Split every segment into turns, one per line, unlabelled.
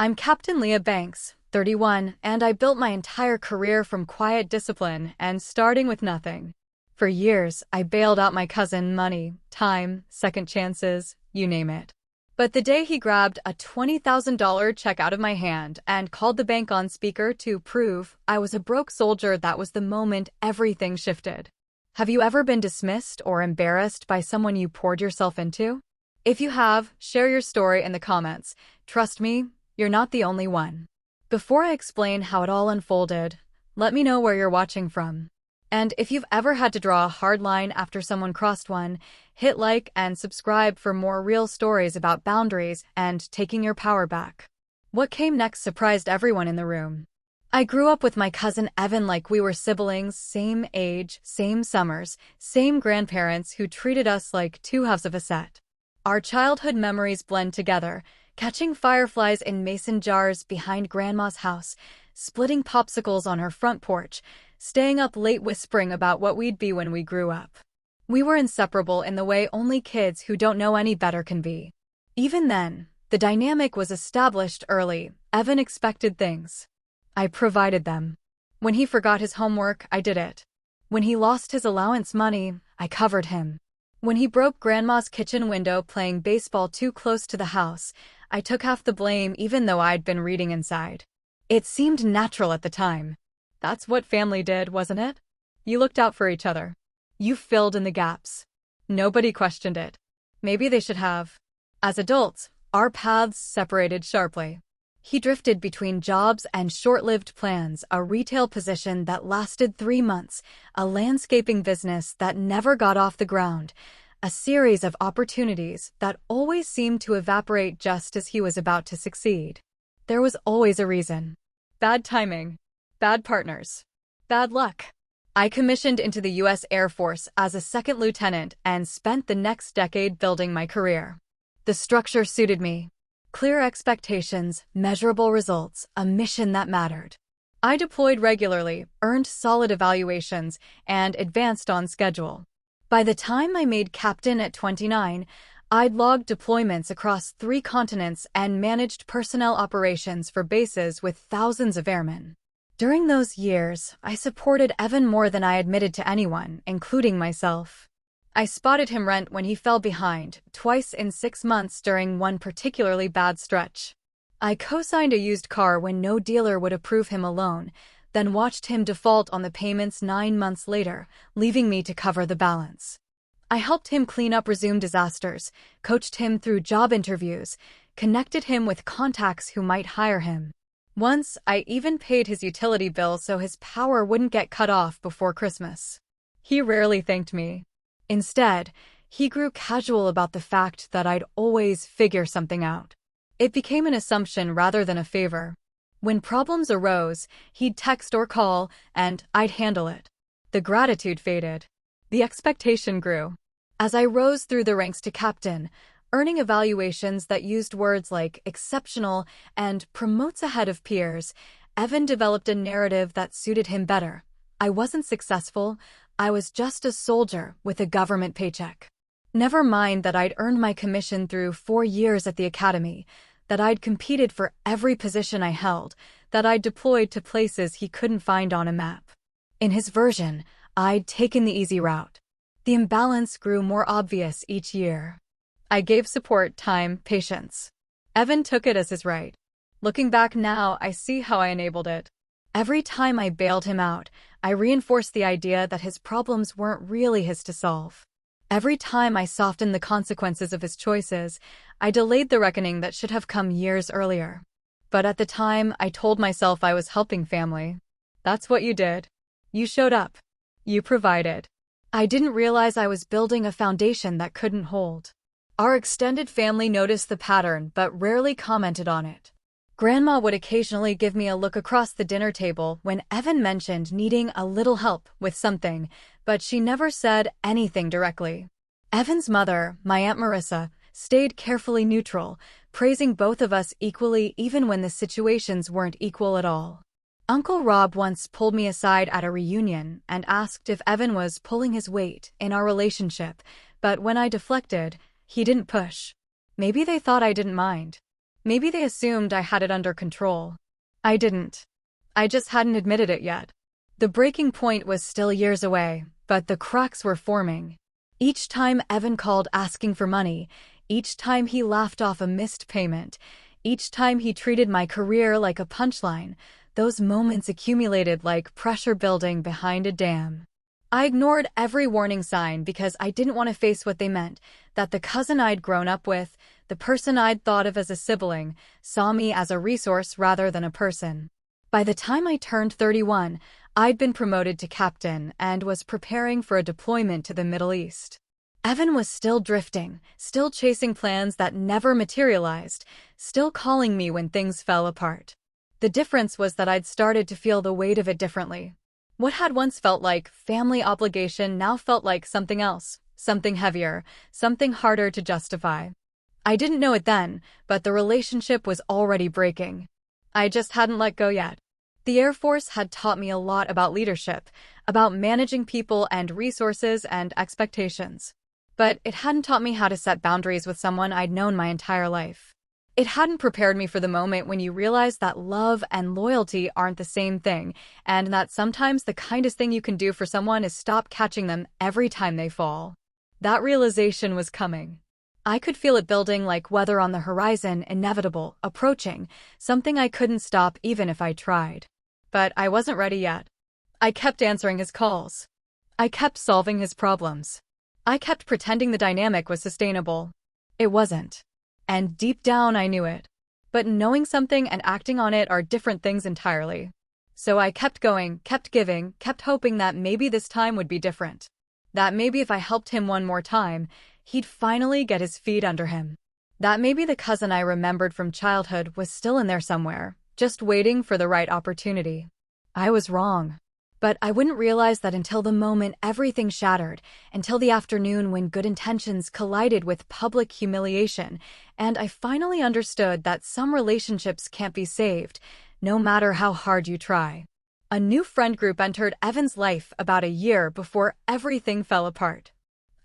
I'm Captain Leah Banks, 31, and I built my entire career from quiet discipline and starting with nothing. For years, I bailed out my cousin money, time, second chances, you name it. But the day he grabbed a $20,000 check out of my hand and called the bank on speaker to prove I was a broke soldier, that was the moment everything shifted. Have you ever been dismissed or embarrassed by someone you poured yourself into? If you have, share your story in the comments. Trust me, you're not the only one. Before I explain how it all unfolded, let me know where you're watching from. And if you've ever had to draw a hard line after someone crossed one, hit like and subscribe for more real stories about boundaries and taking your power back. What came next surprised everyone in the room. I grew up with my cousin Evan like we were siblings, same age, same summers, same grandparents who treated us like two halves of a set. Our childhood memories blend together, catching fireflies in mason jars behind Grandma's house, splitting popsicles on her front porch, staying up late whispering about what we'd be when we grew up. We were inseparable in the way only kids who don't know any better can be. Even then, the dynamic was established early. Evan expected things. I provided them. When he forgot his homework, I did it. When he lost his allowance money, I covered him. When he broke Grandma's kitchen window playing baseball too close to the house, I took half the blame even though I'd been reading inside. It seemed natural at the time. That's what family did, wasn't it? You looked out for each other. You filled in the gaps. Nobody questioned it. Maybe they should have. As adults, our paths separated sharply. He drifted between jobs and short-lived plans, a retail position that lasted 3 months, a landscaping business that never got off the ground, a series of opportunities that always seemed to evaporate just as he was about to succeed. There was always a reason. Bad timing. Bad partners. Bad luck. I commissioned into the U.S. Air Force as a second lieutenant and spent the next decade building my career. The structure suited me. Clear expectations, measurable results, a mission that mattered. I deployed regularly, earned solid evaluations, and advanced on schedule. By the time I made captain at 29, I'd logged deployments across 3 continents and managed personnel operations for bases with thousands of airmen. During those years, I supported Evan more than I admitted to anyone, including myself. I spotted him rent when he fell behind, twice in 6 months during one particularly bad stretch. I co-signed a used car when no dealer would approve him a loan, then watched him default on the payments 9 months later, leaving me to cover the balance. I helped him clean up resumed disasters, coached him through job interviews, connected him with contacts who might hire him. Once, I even paid his utility bill so his power wouldn't get cut off before Christmas. He rarely thanked me. Instead, he grew casual about the fact that I'd always figure something out. It became an assumption rather than a favor. When problems arose, he'd text or call, and I'd handle it. The gratitude faded. The expectation grew. As I rose through the ranks to captain, earning evaluations that used words like exceptional and promotes ahead of peers, Evan developed a narrative that suited him better. I wasn't successful. I was just a soldier with a government paycheck. Never mind that I'd earned my commission through 4 years at the academy, that I'd competed for every position I held, that I'd deployed to places he couldn't find on a map. In his version, I'd taken the easy route. The imbalance grew more obvious each year. I gave support, time, patience. Evan took it as his right. Looking back now, I see how I enabled it. Every time I bailed him out, I reinforced the idea that his problems weren't really his to solve. Every time I softened the consequences of his choices, I delayed the reckoning that should have come years earlier. But at the time, I told myself I was helping family. That's what you did. You showed up. You provided. I didn't realize I was building a foundation that couldn't hold. Our extended family noticed the pattern but rarely commented on it. Grandma would occasionally give me a look across the dinner table when Evan mentioned needing a little help with something, but she never said anything directly. Evan's mother, my Aunt Marissa, stayed carefully neutral, praising both of us equally even when the situations weren't equal at all. Uncle Rob once pulled me aside at a reunion and asked if Evan was pulling his weight in our relationship, but when I deflected, he didn't push. Maybe they thought I didn't mind. Maybe they assumed I had it under control. I didn't. I just hadn't admitted it yet. The breaking point was still years away, but the cracks were forming. Each time Evan called asking for money, each time he laughed off a missed payment, each time he treated my career like a punchline, those moments accumulated like pressure building behind a dam. I ignored every warning sign because I didn't want to face what they meant, that the cousin I'd grown up with, the person I'd thought of as a sibling, saw me as a resource rather than a person. By the time I turned 31, I'd been promoted to captain and was preparing for a deployment to the Middle East. Evan was still drifting, still chasing plans that never materialized, still calling me when things fell apart. The difference was that I'd started to feel the weight of it differently. What had once felt like family obligation now felt like something else, something heavier, something harder to justify. I didn't know it then, but the relationship was already breaking. I just hadn't let go yet. The Air Force had taught me a lot about leadership, about managing people and resources and expectations. But it hadn't taught me how to set boundaries with someone I'd known my entire life. It hadn't prepared me for the moment when you realize that love and loyalty aren't the same thing, and that sometimes the kindest thing you can do for someone is stop catching them every time they fall. That realization was coming. I could feel it building like weather on the horizon, inevitable, approaching, something I couldn't stop even if I tried. But I wasn't ready yet. I kept answering his calls. I kept solving his problems. I kept pretending the dynamic was sustainable. It wasn't. And deep down I knew it. But knowing something and acting on it are different things entirely. So I kept going, kept giving, kept hoping that maybe this time would be different. That maybe if I helped him one more time, he'd finally get his feet under him. That maybe the cousin I remembered from childhood was still in there somewhere, just waiting for the right opportunity. I was wrong. But I wouldn't realize that until the moment everything shattered, until the afternoon when good intentions collided with public humiliation, and I finally understood that some relationships can't be saved, no matter how hard you try. A new friend group entered Evan's life about a year before everything fell apart.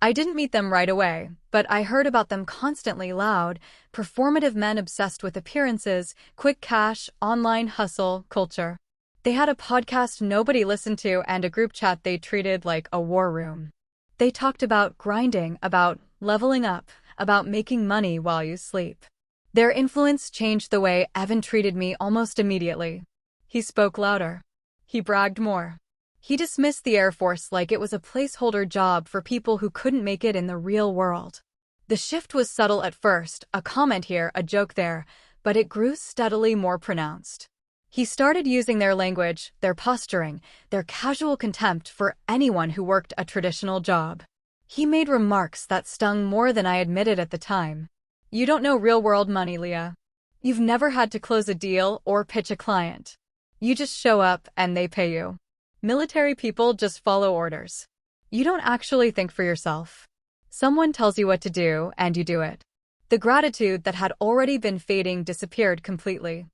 I didn't meet them right away, but I heard about them constantly: loud, performative men obsessed with appearances, quick cash, online hustle culture. They had a podcast nobody listened to and a group chat they treated like a war room. They talked about grinding, about leveling up, about making money while you sleep. Their influence changed the way Evan treated me almost immediately. He spoke louder. He bragged more. He dismissed the Air Force like it was a placeholder job for people who couldn't make it in the real world. The shift was subtle at first, a comment here, a joke there, but it grew steadily more pronounced. He started using their language, their posturing, their casual contempt for anyone who worked a traditional job. He made remarks that stung more than I admitted at the time. You don't know real-world money, Leah. You've never had to close a deal or pitch a client. You just show up and they pay you. Military people just follow orders. You don't actually think for yourself. Someone tells you what to do and you do it. The gratitude that had already been fading disappeared completely.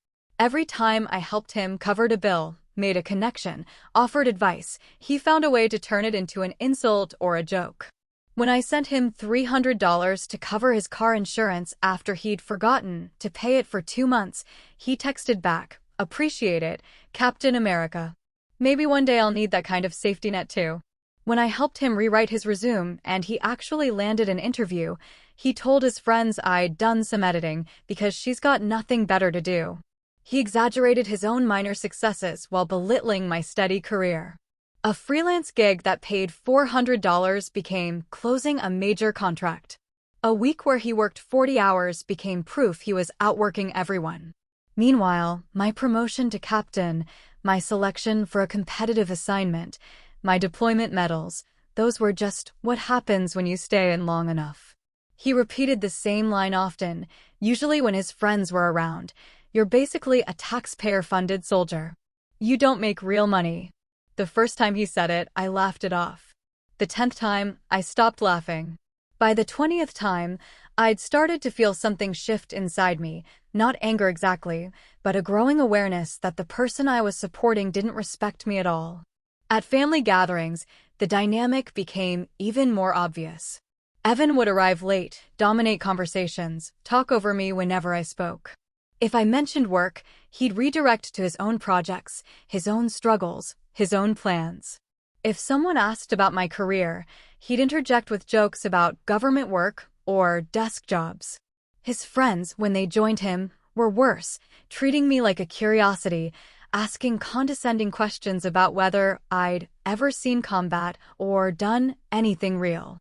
Every time I helped him, covered a bill, made a connection, offered advice, he found a way to turn it into an insult or a joke. When I sent him $300 to cover his car insurance after he'd forgotten to pay it for 2 months, he texted back, "Appreciate it, Captain America. Maybe one day I'll need that kind of safety net too." When I helped him rewrite his resume and he actually landed an interview, he told his friends I'd done some editing because she's got nothing better to do. He exaggerated his own minor successes while belittling my steady career. A freelance gig that paid $400 became closing a major contract. A week where he worked 40 hours became proof he was outworking everyone. Meanwhile, my promotion to captain, my selection for a competitive assignment, my deployment medals, those were just what happens when you stay in long enough. He repeated the same line often, usually when his friends were around. "You're basically a taxpayer-funded soldier. You don't make real money." The first time he said it, I laughed it off. The 10th time, I stopped laughing. By the 20th time, I'd started to feel something shift inside me, not anger exactly, but a growing awareness that the person I was supporting didn't respect me at all. At family gatherings, the dynamic became even more obvious. Evan would arrive late, dominate conversations, talk over me whenever I spoke. If I mentioned work, he'd redirect to his own projects, his own struggles, his own plans. If someone asked about my career, he'd interject with jokes about government work or desk jobs. His friends, when they joined him, were worse, treating me like a curiosity, asking condescending questions about whether I'd ever seen combat or done anything real.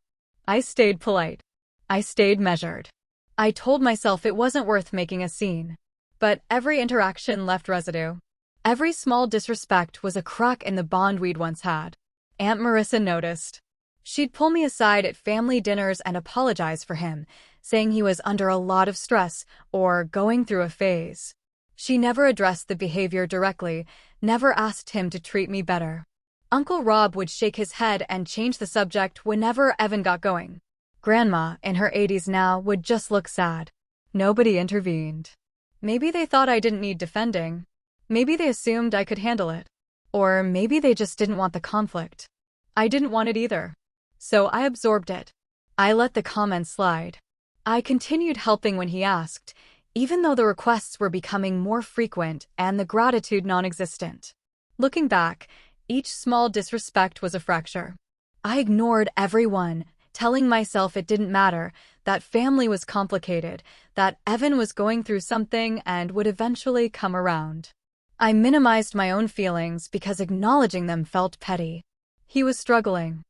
I stayed polite. I stayed measured. I told myself it wasn't worth making a scene. But every interaction left residue. Every small disrespect was a crack in the bond we'd once had. Aunt Marissa noticed. She'd pull me aside at family dinners and apologize for him, saying he was under a lot of stress or going through a phase. She never addressed the behavior directly, never asked him to treat me better. Uncle Rob would shake his head and change the subject whenever Evan got going. Grandma, in her 80s now, would just look sad. Nobody intervened. Maybe they thought I didn't need defending. Maybe they assumed I could handle it. Or maybe they just didn't want the conflict. I didn't want it either. So I absorbed it. I let the comments slide. I continued helping when he asked, even though the requests were becoming more frequent and the gratitude non-existent. Looking back, each small disrespect was a fracture. I ignored everyone, telling myself it didn't matter, that family was complicated, that Evan was going through something and would eventually come around. I minimized my own feelings because acknowledging them felt petty. He was struggling.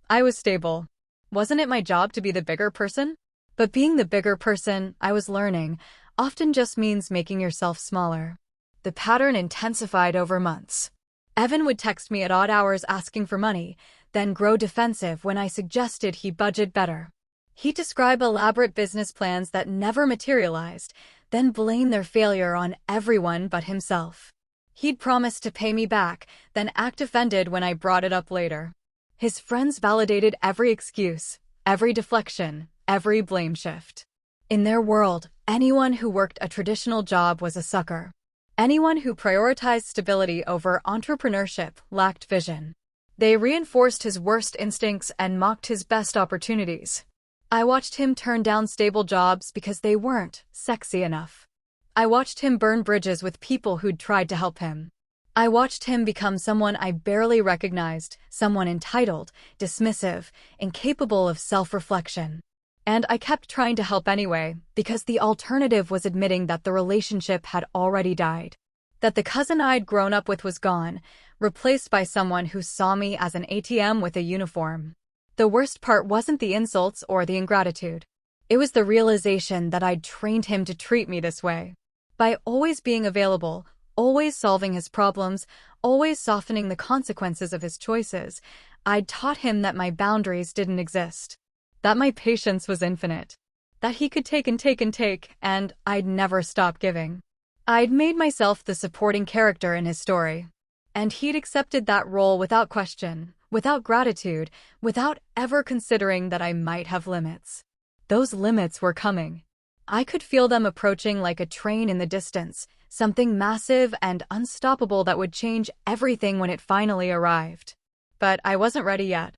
I was stable. Wasn't it my job to be the bigger person? But being the bigger person, I was learning, often just means making yourself smaller. The pattern intensified over months. Evan would text me at odd hours asking for money, then grow defensive when I suggested he budget better. He'd describe elaborate business plans that never materialized, then blame their failure on everyone but himself. He'd promise to pay me back, then act offended when I brought it up later. His friends validated every excuse, every deflection, every blame shift. In their world, anyone who worked a traditional job was a sucker. Anyone who prioritized stability over entrepreneurship lacked vision. They reinforced his worst instincts and mocked his best opportunities. I watched him turn down stable jobs because they weren't sexy enough. I watched him burn bridges with people who'd tried to help him. I watched him become someone I barely recognized, someone entitled, dismissive, incapable of self-reflection. And I kept trying to help anyway, because the alternative was admitting that the relationship had already died. That the cousin I'd grown up with was gone, replaced by someone who saw me as an ATM with a uniform. The worst part wasn't the insults or the ingratitude. It was the realization that I'd trained him to treat me this way. By always being available, always solving his problems, always softening the consequences of his choices, I'd taught him that my boundaries didn't exist. That my patience was infinite. That he could take and take and take, and I'd never stop giving. I'd made myself the supporting character in his story. And he'd accepted that role without question, without gratitude, without ever considering that I might have limits. Those limits were coming. I could feel them approaching like a train in the distance, something massive and unstoppable that would change everything when it finally arrived. But I wasn't ready yet.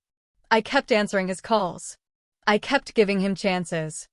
I kept answering his calls. I kept giving him chances.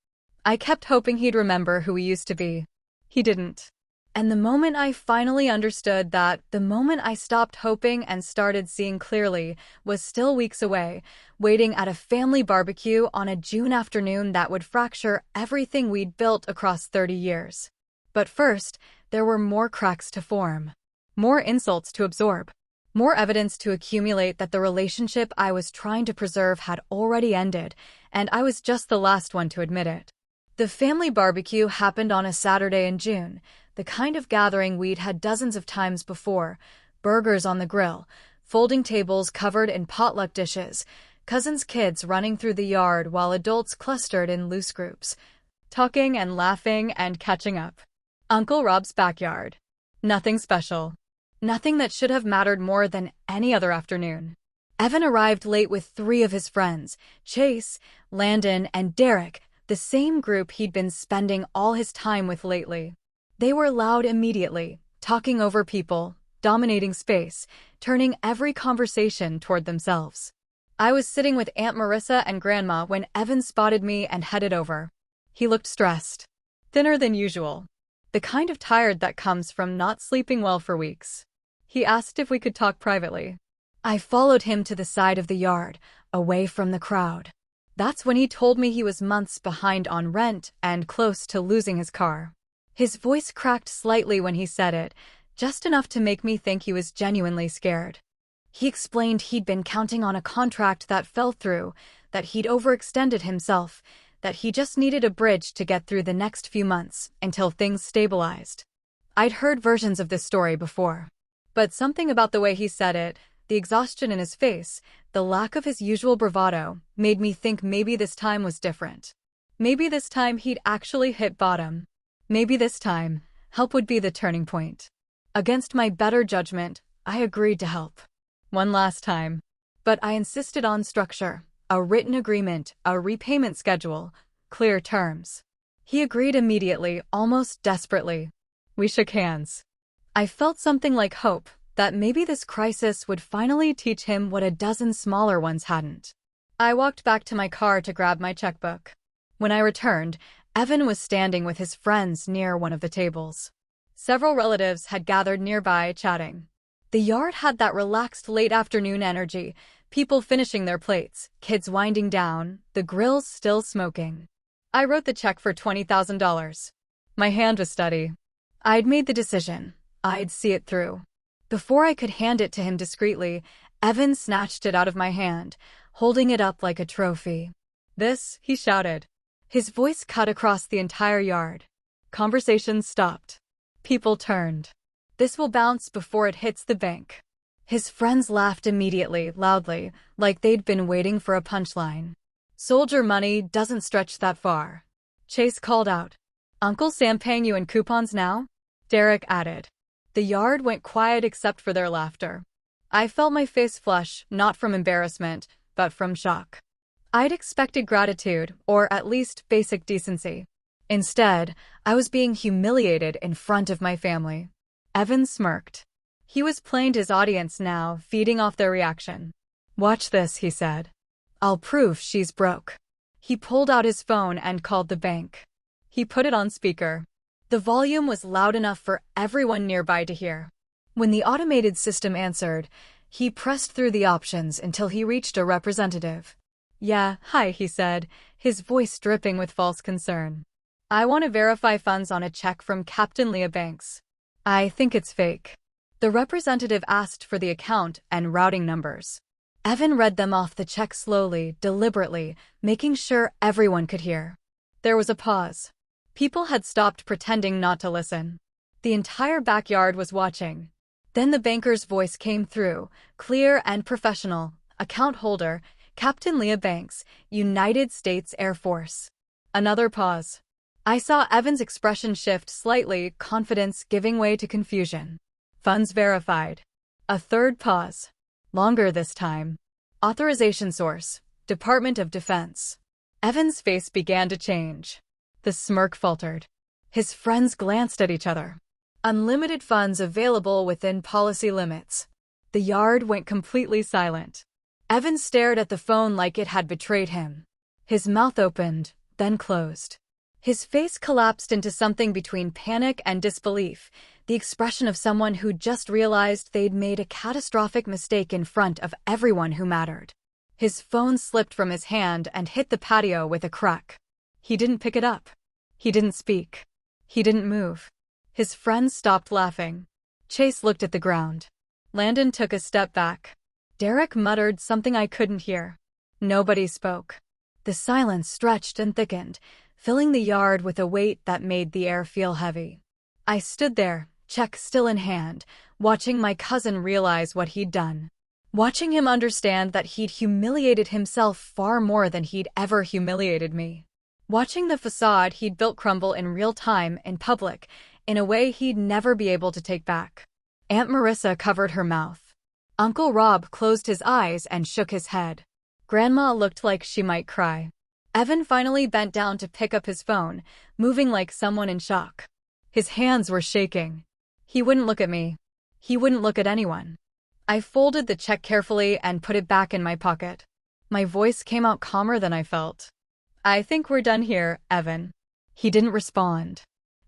I kept hoping he'd remember who he used to be. He didn't. And the moment I finally understood that, the moment I stopped hoping and started seeing clearly, was still weeks away, waiting at a family barbecue on a June afternoon that would fracture everything we'd built across 30 years. But first, there were more cracks to form. More insults to absorb. More evidence to accumulate that the relationship I was trying to preserve had already ended, and I was just the last one to admit it. The family barbecue happened on a Saturday in June, the kind of gathering we'd had dozens of times before, burgers on the grill, folding tables covered in potluck dishes, cousins' kids running through the yard while adults clustered in loose groups, talking and laughing and catching up. Uncle Rob's backyard. Nothing special. Nothing that should have mattered more than any other afternoon. Evan arrived late with 3 of his friends, Chase, Landon, and Derek, the same group he'd been spending all his time with lately. They were loud immediately, talking over people, dominating space, turning every conversation toward themselves. I was sitting with Aunt Marissa and Grandma when Evan spotted me and headed over. He looked stressed. Thinner than usual. The kind of tired that comes from not sleeping well for weeks. He asked if we could talk privately. I followed him to the side of the yard, away from the crowd. That's when he told me he was months behind on rent and close to losing his car. His voice cracked slightly when he said it, just enough to make me think he was genuinely scared. He explained he'd been counting on a contract that fell through, that he'd overextended himself, that he just needed a bridge to get through the next few months until things stabilized. I'd heard versions of this story before. But something about the way he said it, the exhaustion in his face, the lack of his usual bravado, made me think maybe this time was different. Maybe this time he'd actually hit bottom. Maybe this time, help would be the turning point. Against my better judgment, I agreed to help. One last time. But I insisted on structure, a written agreement, a repayment schedule, clear terms. He agreed immediately, almost desperately. We shook hands. I felt something like hope, that maybe this crisis would finally teach him what a dozen smaller ones hadn't. I walked back to my car to grab my checkbook. When I returned, Evan was standing with his friends near one of the tables. Several relatives had gathered nearby, chatting. The yard had that relaxed late afternoon energy, people finishing their plates, kids winding down, the grills still smoking. I wrote the check for $20,000. My hand was steady. I'd made the decision. I'd see it through. Before I could hand it to him discreetly, Evan snatched it out of my hand, holding it up like a trophy. This, he shouted. His voice cut across the entire yard. Conversations stopped. People turned. This will bounce before it hits the bank. His friends laughed immediately, loudly, like they'd been waiting for a punchline. Soldier money doesn't stretch that far. Chase called out. Uncle Sam paying you in coupons now? Derek added. The yard went quiet except for their laughter. I felt my face flush, not from embarrassment, but from shock. I'd expected gratitude, or at least basic decency. Instead, I was being humiliated in front of my family. Evan smirked. He was playing to his audience now, feeding off their reaction. Watch this, he said. I'll prove she's broke. He pulled out his phone and called the bank. He put it on speaker. The volume was loud enough for everyone nearby to hear. When the automated system answered, he pressed through the options until he reached a representative. Yeah, hi, he said, his voice dripping with false concern. I want to verify funds on a check from Captain Leah Banks. I think it's fake. The representative asked for the account and routing numbers. Evan read them off the check slowly, deliberately, making sure everyone could hear. There was a pause. People had stopped pretending not to listen. The entire backyard was watching. Then the banker's voice came through, clear and professional. Account holder, Captain Leah Banks, United States Air Force. Another pause. I saw Evan's expression shift slightly, confidence giving way to confusion. Funds verified. A third pause. Longer this time. Authorization source, Department of Defense. Evan's face began to change. The smirk faltered. His friends glanced at each other. Unlimited funds available within policy limits. The yard went completely silent. Evan stared at the phone like it had betrayed him. His mouth opened, then closed. His face collapsed into something between panic and disbelief, the expression of someone who just realized they'd made a catastrophic mistake in front of everyone who mattered. His phone slipped from his hand and hit the patio with a crack. He didn't pick it up. He didn't speak. He didn't move. His friends stopped laughing. Chase looked at the ground. Landon took a step back. Derek muttered something I couldn't hear. Nobody spoke. The silence stretched and thickened, filling the yard with a weight that made the air feel heavy. I stood there, check still in hand, watching my cousin realize what he'd done. Watching him understand that he'd humiliated himself far more than he'd ever humiliated me. Watching the facade he'd built crumble in real time, in public, in a way he'd never be able to take back. Aunt Marissa covered her mouth. Uncle Rob closed his eyes and shook his head. Grandma looked like she might cry. Evan finally bent down to pick up his phone, moving like someone in shock. His hands were shaking. He wouldn't look at me. He wouldn't look at anyone. I folded the check carefully and put it back in my pocket. My voice came out calmer than I felt. I think we're done here, Evan. He didn't respond.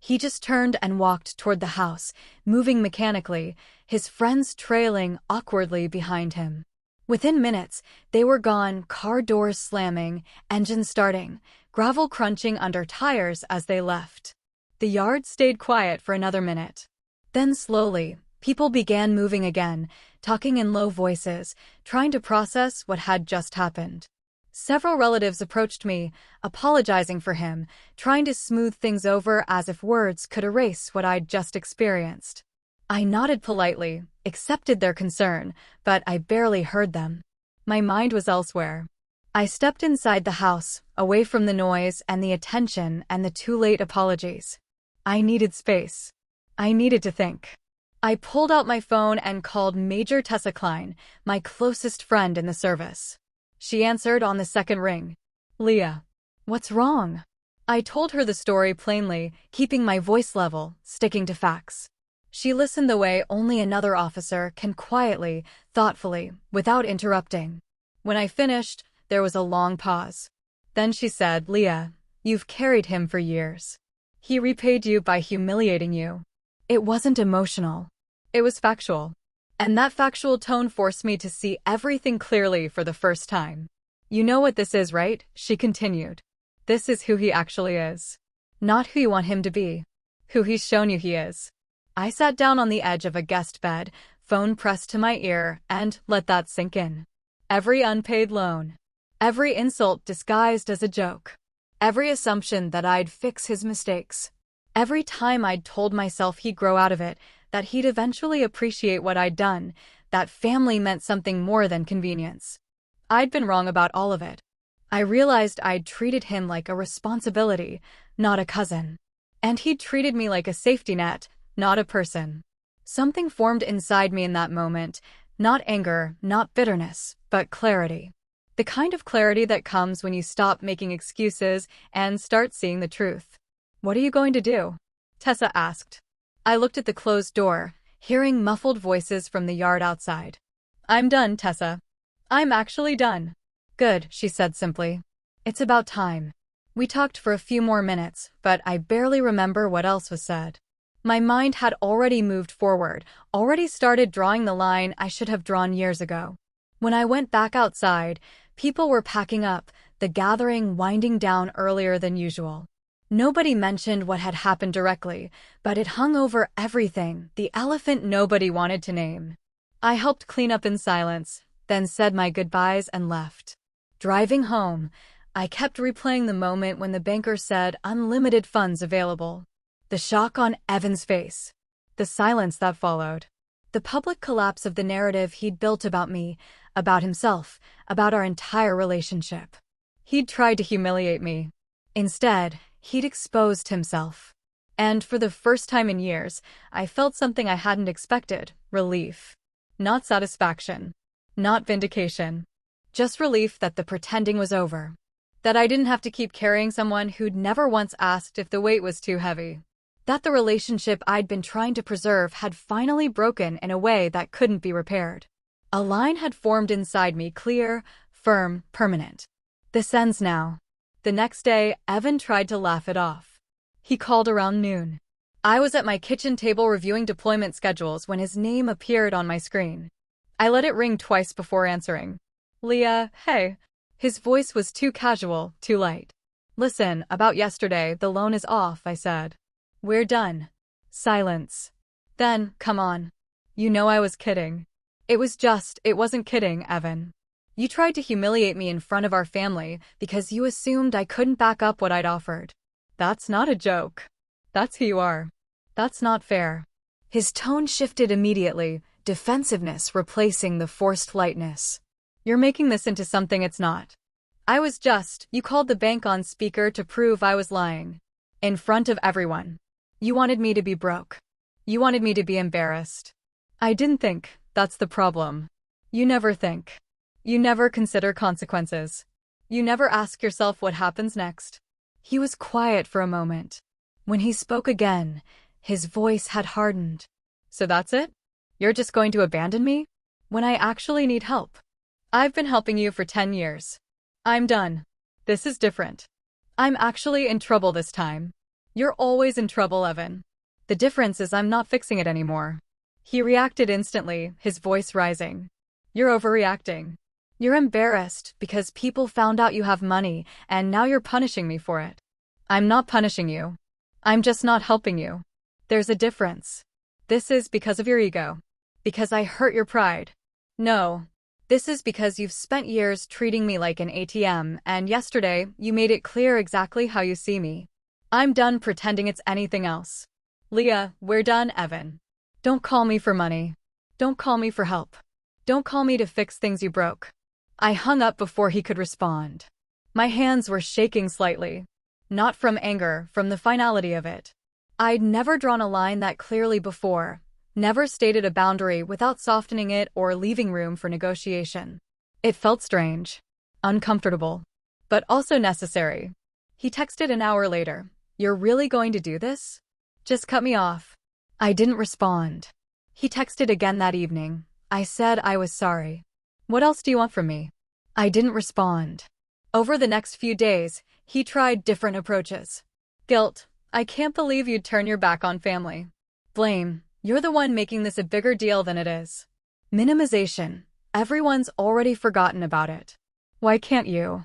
He just turned and walked toward the house, moving mechanically, his friends trailing awkwardly behind him. Within minutes, they were gone, car doors slamming, engine starting, gravel crunching under tires as they left. The yard stayed quiet for another minute. Then slowly, people began moving again, talking in low voices, trying to process what had just happened. Several relatives approached me, apologizing for him, trying to smooth things over as if words could erase what I'd just experienced. I nodded politely, accepted their concern, but I barely heard them. My mind was elsewhere. I stepped inside the house, away from the noise and the attention and the too late apologies. I needed space. I needed to think. I pulled out my phone and called Major Tessa Klein, my closest friend in the service. She answered on the second ring. "Leah, what's wrong?" I told her the story plainly, keeping my voice level, sticking to facts. She listened the way only another officer can, quietly, thoughtfully, without interrupting. When I finished, there was a long pause. Then she said, "Leah, you've carried him for years. He repaid you by humiliating you." It wasn't emotional. It was factual. And that factual tone forced me to see everything clearly for the first time. "You know what this is, right?" she continued. "This is who he actually is. Not who you want him to be. Who he's shown you he is." I sat down on the edge of a guest bed, phone pressed to my ear, and let that sink in. Every unpaid loan. Every insult disguised as a joke. Every assumption that I'd fix his mistakes. Every time I'd told myself he'd grow out of it, that he'd eventually appreciate what I'd done, that family meant something more than convenience. I'd been wrong about all of it. I realized I'd treated him like a responsibility, not a cousin. And he'd treated me like a safety net, not a person. Something formed inside me in that moment, not anger, not bitterness, but clarity. The kind of clarity that comes when you stop making excuses and start seeing the truth. "What are you going to do?" Tessa asked. I looked at the closed door, hearing muffled voices from the yard outside. "I'm done, Tessa. I'm actually done." "Good," she said simply. "It's about time." We talked for a few more minutes, but I barely remember what else was said. My mind had already moved forward, already started drawing the line I should have drawn years ago. When I went back outside, people were packing up, the gathering winding down earlier than usual. Nobody mentioned what had happened directly, but it hung over everything, the elephant nobody wanted to name. I helped clean up in silence, then said my goodbyes and left. Driving home, I kept replaying the moment when the banker said unlimited funds available. The shock on Evan's face. The silence that followed. The public collapse of the narrative he'd built about me, about himself, about our entire relationship. He'd tried to humiliate me. Instead, he'd exposed himself. And for the first time in years, I felt something I hadn't expected: relief. Not satisfaction. Not vindication. Just relief that the pretending was over. That I didn't have to keep carrying someone who'd never once asked if the weight was too heavy. That the relationship I'd been trying to preserve had finally broken in a way that couldn't be repaired. A line had formed inside me, clear, firm, permanent. This ends now. The next day, Evan tried to laugh it off. He called around noon. I was at my kitchen table reviewing deployment schedules when his name appeared on my screen. I let it ring twice before answering. "Leah, hey." His voice was too casual, too light. "Listen, about yesterday, the loan is off," I said. "We're done." Silence. Then, "Come on. You know I was kidding." It wasn't kidding, Evan. "You tried to humiliate me in front of our family because you assumed I couldn't back up what I'd offered. That's not a joke. That's who you are. That's not fair." His tone shifted immediately, defensiveness replacing the forced lightness. "You're making this into something it's not. You called the bank on speaker to prove I was lying. In front of everyone. You wanted me to be broke. You wanted me to be embarrassed. I didn't think. That's the problem. You never think. You never consider consequences. You never ask yourself what happens next." He was quiet for a moment. When he spoke again, his voice had hardened. "So that's it? You're just going to abandon me? When I actually need help? I've been helping you for 10 years. I'm done. This is different. I'm actually in trouble this time. You're always in trouble, Evan. The difference is I'm not fixing it anymore. He reacted instantly, his voice rising. You're overreacting. You're embarrassed because people found out you have money, and now you're punishing me for it. I'm not punishing you. I'm just not helping you. There's a difference. This is because of your ego. Because I hurt your pride. No. This is because you've spent years treating me like an ATM, and yesterday, you made it clear exactly how you see me. I'm done pretending it's anything else. Leah, we're done, Evan. Don't call me for money. Don't call me for help. Don't call me to fix things you broke. I hung up before he could respond. My hands were shaking slightly. Not from anger, from the finality of it. I'd never drawn a line that clearly before, never stated a boundary without softening it or leaving room for negotiation. It felt strange, uncomfortable, but also necessary. He texted an hour later. You're really going to do this? Just cut me off. I didn't respond. He texted again that evening. I said I was sorry. What else do you want from me? I didn't respond. Over the next few days, he tried different approaches. Guilt. I can't believe you'd turn your back on family. Blame. You're the one making this a bigger deal than it is. Minimization. Everyone's already forgotten about it. Why can't you?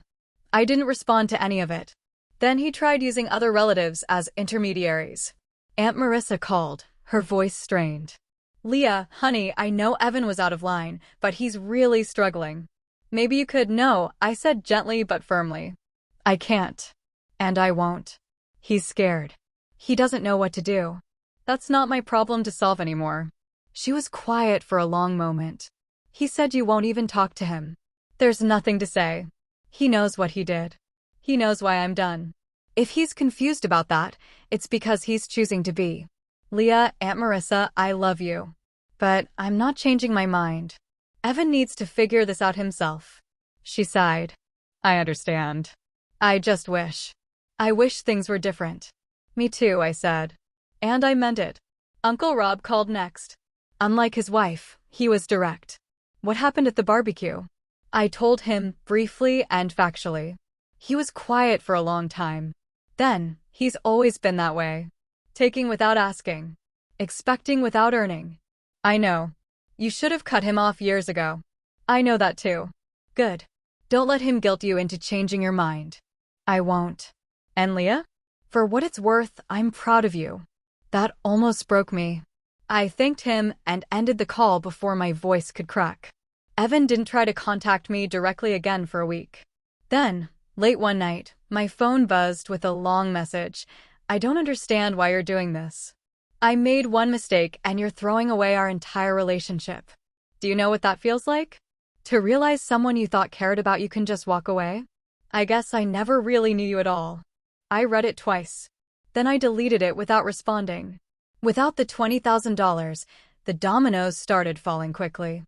I didn't respond to any of it. Then he tried using other relatives as intermediaries. Aunt Marissa called, her voice strained. Leah, honey, I know Evan was out of line, but he's really struggling. Maybe you could. No, I said gently but firmly. I can't. And I won't. He's scared. He doesn't know what to do. That's not my problem to solve anymore. She was quiet for a long moment. He said you won't even talk to him. There's nothing to say. He knows what he did. He knows why I'm done. If he's confused about that, it's because he's choosing to be. Leah, Aunt Marissa, I love you. But I'm not changing my mind. Evan needs to figure this out himself. She sighed. I understand. I just wish. I wish things were different. Me too, I said. And I meant it. Uncle Rob called next. Unlike his wife, he was direct. What happened at the barbecue? I told him, briefly and factually. He was quiet for a long time. Then, he's always been that way. Taking without asking. Expecting without earning. I know. You should have cut him off years ago. I know that too. Good. Don't let him guilt you into changing your mind. I won't. And Leah? For what it's worth, I'm proud of you. That almost broke me. I thanked him and ended the call before my voice could crack. Evan didn't try to contact me directly again for a week. Then, late one night, my phone buzzed with a long message. I don't understand why you're doing this. I made one mistake and you're throwing away our entire relationship. Do you know what that feels like? To realize someone you thought cared about you can just walk away? I guess I never really knew you at all. I read it twice. Then I deleted it without responding. Without the $20,000, the dominoes started falling quickly.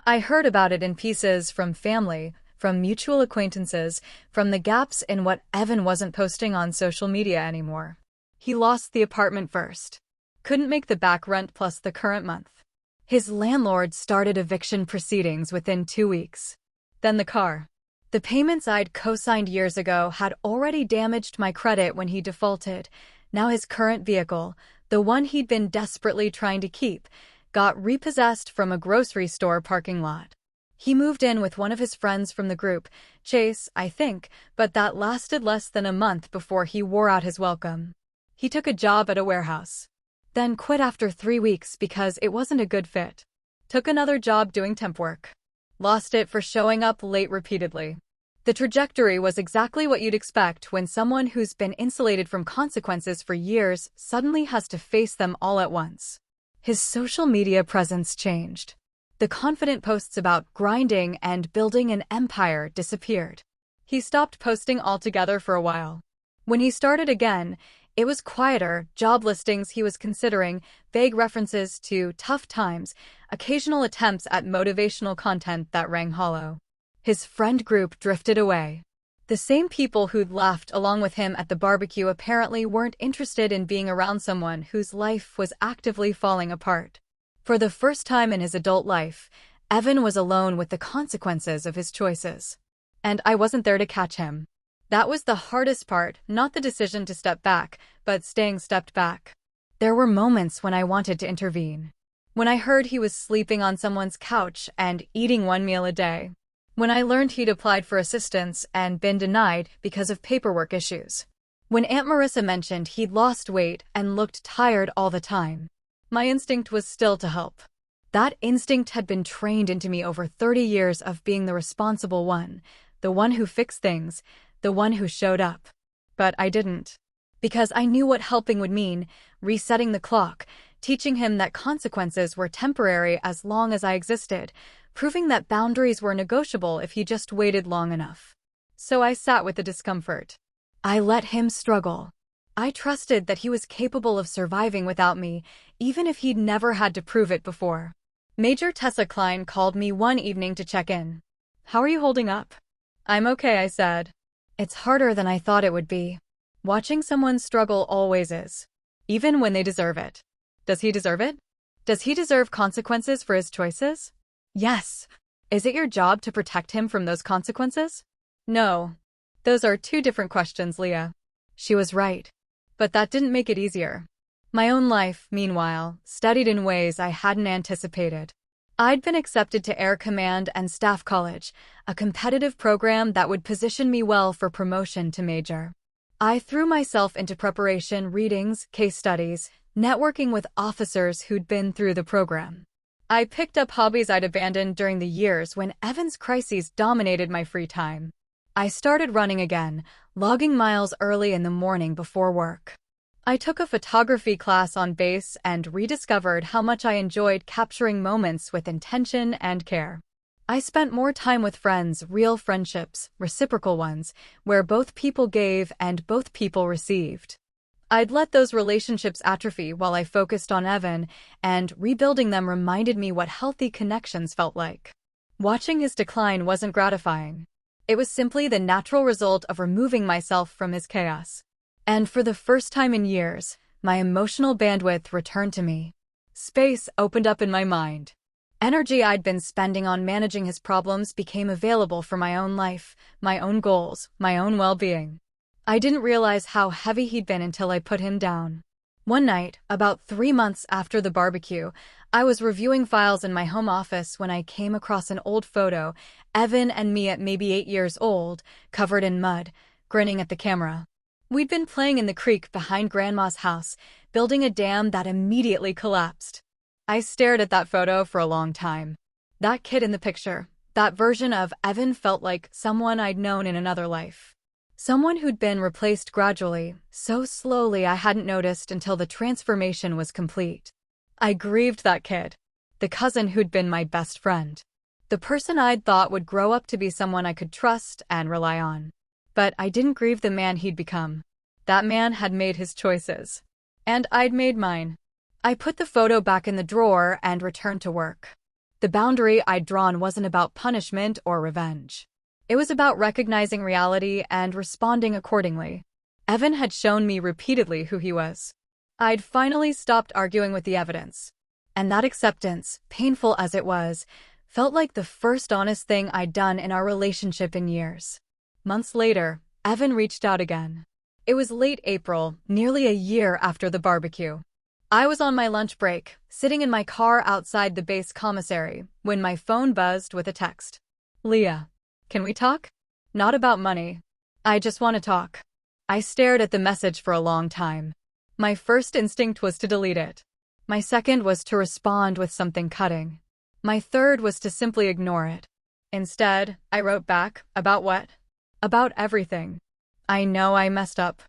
I heard about it in pieces from family, from mutual acquaintances, from the gaps in what Evan wasn't posting on social media anymore. He lost the apartment first. Couldn't make the back rent plus the current month. His landlord started eviction proceedings within 2 weeks. Then the car. The payments I'd co-signed years ago had already damaged my credit when he defaulted. Now his current vehicle, the one he'd been desperately trying to keep, got repossessed from a grocery store parking lot. He moved in with one of his friends from the group, Chase, I think, but that lasted less than a month before he wore out his welcome. He took a job at a warehouse. Then quit after 3 weeks because it wasn't a good fit. Took another job doing temp work. Lost it for showing up late repeatedly. The trajectory was exactly what you'd expect when someone who's been insulated from consequences for years suddenly has to face them all at once. His social media presence changed. The confident posts about grinding and building an empire disappeared. He stopped posting altogether for a while. When he started again, it was quieter, job listings he was considering, vague references to tough times, occasional attempts at motivational content that rang hollow. His friend group drifted away. The same people who'd laughed along with him at the barbecue apparently weren't interested in being around someone whose life was actively falling apart. For the first time in his adult life, Evan was alone with the consequences of his choices. And I wasn't there to catch him. That was the hardest part, not the decision to step back, but staying stepped back. There were moments when I wanted to intervene. When I heard he was sleeping on someone's couch and eating one meal a day. When I learned he'd applied for assistance and been denied because of paperwork issues. When Aunt Marissa mentioned he'd lost weight and looked tired all the time. My instinct was still to help. That instinct had been trained into me over 30 years of being the responsible one, the one who fixed things, the one who showed up. But I didn't. Because I knew what helping would mean, resetting the clock, teaching him that consequences were temporary as long as I existed, proving that boundaries were negotiable if he just waited long enough. So I sat with the discomfort. I let him struggle. I trusted that he was capable of surviving without me, even if he'd never had to prove it before. Major Tessa Klein called me one evening to check in. "How are you holding up?" "I'm okay," I said. "It's harder than I thought it would be. Watching someone struggle always is. Even when they deserve it." "Does he deserve it? Does he deserve consequences for his choices?" "Yes." "Is it your job to protect him from those consequences?" "No. Those are two different questions, Leah." She was right. But that didn't make it easier. My own life, meanwhile, studied in ways I hadn't anticipated. I'd been accepted to Air Command and Staff College, a competitive program that would position me well for promotion to major. I threw myself into preparation, readings, case studies, networking with officers who'd been through the program. I picked up hobbies I'd abandoned during the years when Evan's crises dominated my free time. I started running again, logging miles early in the morning before work. I took a photography class on base and rediscovered how much I enjoyed capturing moments with intention and care. I spent more time with friends, real friendships, reciprocal ones, where both people gave and both people received. I'd let those relationships atrophy while I focused on Evan, and rebuilding them reminded me what healthy connections felt like. Watching his decline wasn't gratifying. It was simply the natural result of removing myself from his chaos. And for the first time in years, my emotional bandwidth returned to me. Space opened up in my mind. Energy I'd been spending on managing his problems became available for my own life, my own goals, my own well-being. I didn't realize how heavy he'd been until I put him down. One night, about 3 months after the barbecue, I was reviewing files in my home office when I came across an old photo, Evan and me at maybe 8 years old, covered in mud, grinning at the camera. We'd been playing in the creek behind Grandma's house, building a dam that immediately collapsed. I stared at that photo for a long time. That kid in the picture, that version of Evan felt like someone I'd known in another life. Someone who'd been replaced gradually, so slowly I hadn't noticed until the transformation was complete. I grieved that kid, the cousin who'd been my best friend, the person I'd thought would grow up to be someone I could trust and rely on. But I didn't grieve the man he'd become. That man had made his choices. And I'd made mine. I put the photo back in the drawer and returned to work. The boundary I'd drawn wasn't about punishment or revenge. It was about recognizing reality and responding accordingly. Evan had shown me repeatedly who he was. I'd finally stopped arguing with the evidence. And that acceptance, painful as it was, felt like the first honest thing I'd done in our relationship in years. Months later, Evan reached out again. It was late April, nearly a year after the barbecue. I was on my lunch break, sitting in my car outside the base commissary, when my phone buzzed with a text. "Leah, can we talk? Not about money. I just want to talk." I stared at the message for a long time. My first instinct was to delete it. My second was to respond with something cutting. My third was to simply ignore it. Instead, I wrote back, "About what?" "About everything. I know I messed up.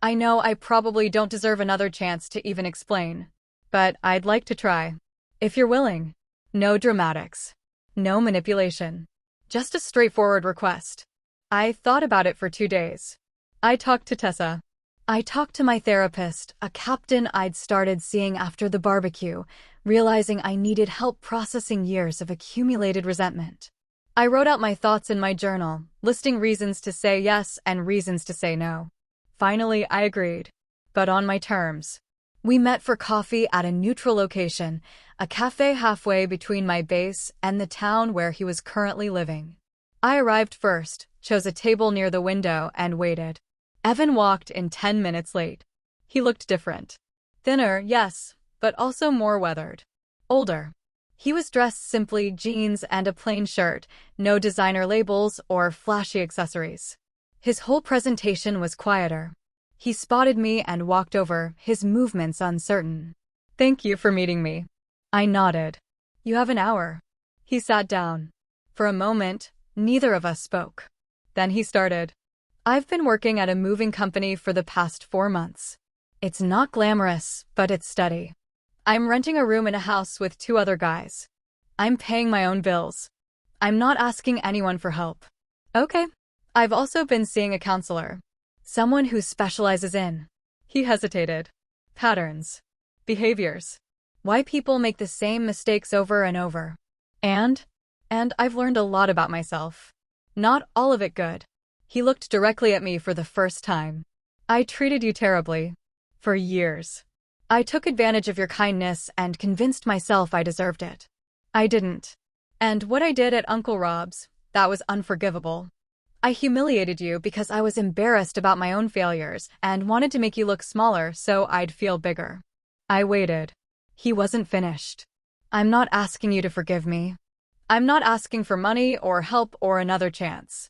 I know I probably don't deserve another chance to even explain. But I'd like to try. If you're willing. No dramatics. No manipulation. Just a straightforward request." I thought about it for 2 days. I talked to Tessa. I talked to my therapist, a captain I'd started seeing after the barbecue, realizing I needed help processing years of accumulated resentment. I wrote out my thoughts in my journal, listing reasons to say yes and reasons to say no. Finally, I agreed. But on my terms. We met for coffee at a neutral location, a cafe halfway between my base and the town where he was currently living. I arrived first, chose a table near the window, and waited. Evan walked in 10 minutes late. He looked different. Thinner, yes, but also more weathered. Older. He was dressed simply jeans and a plain shirt, no designer labels or flashy accessories. His whole presentation was quieter. He spotted me and walked over, his movements uncertain. "Thank you for meeting me." I nodded. "You have an hour." He sat down. For a moment, neither of us spoke. Then he started. "I've been working at a moving company for the past 4 months. It's not glamorous, but it's steady. I'm renting a room in a house with 2 other guys. I'm paying my own bills. I'm not asking anyone for help." "Okay." "I've also been seeing a counselor. Someone who specializes in—" He hesitated. "Patterns. Behaviors. Why people make the same mistakes over and over. And I've learned a lot about myself. Not all of it good." He looked directly at me for the first time. "I treated you terribly. For years. I took advantage of your kindness and convinced myself I deserved it. I didn't. And what I did at Uncle Rob's, that was unforgivable. I humiliated you because I was embarrassed about my own failures and wanted to make you look smaller so I'd feel bigger." I waited. He wasn't finished. "I'm not asking you to forgive me. I'm not asking for money or help or another chance.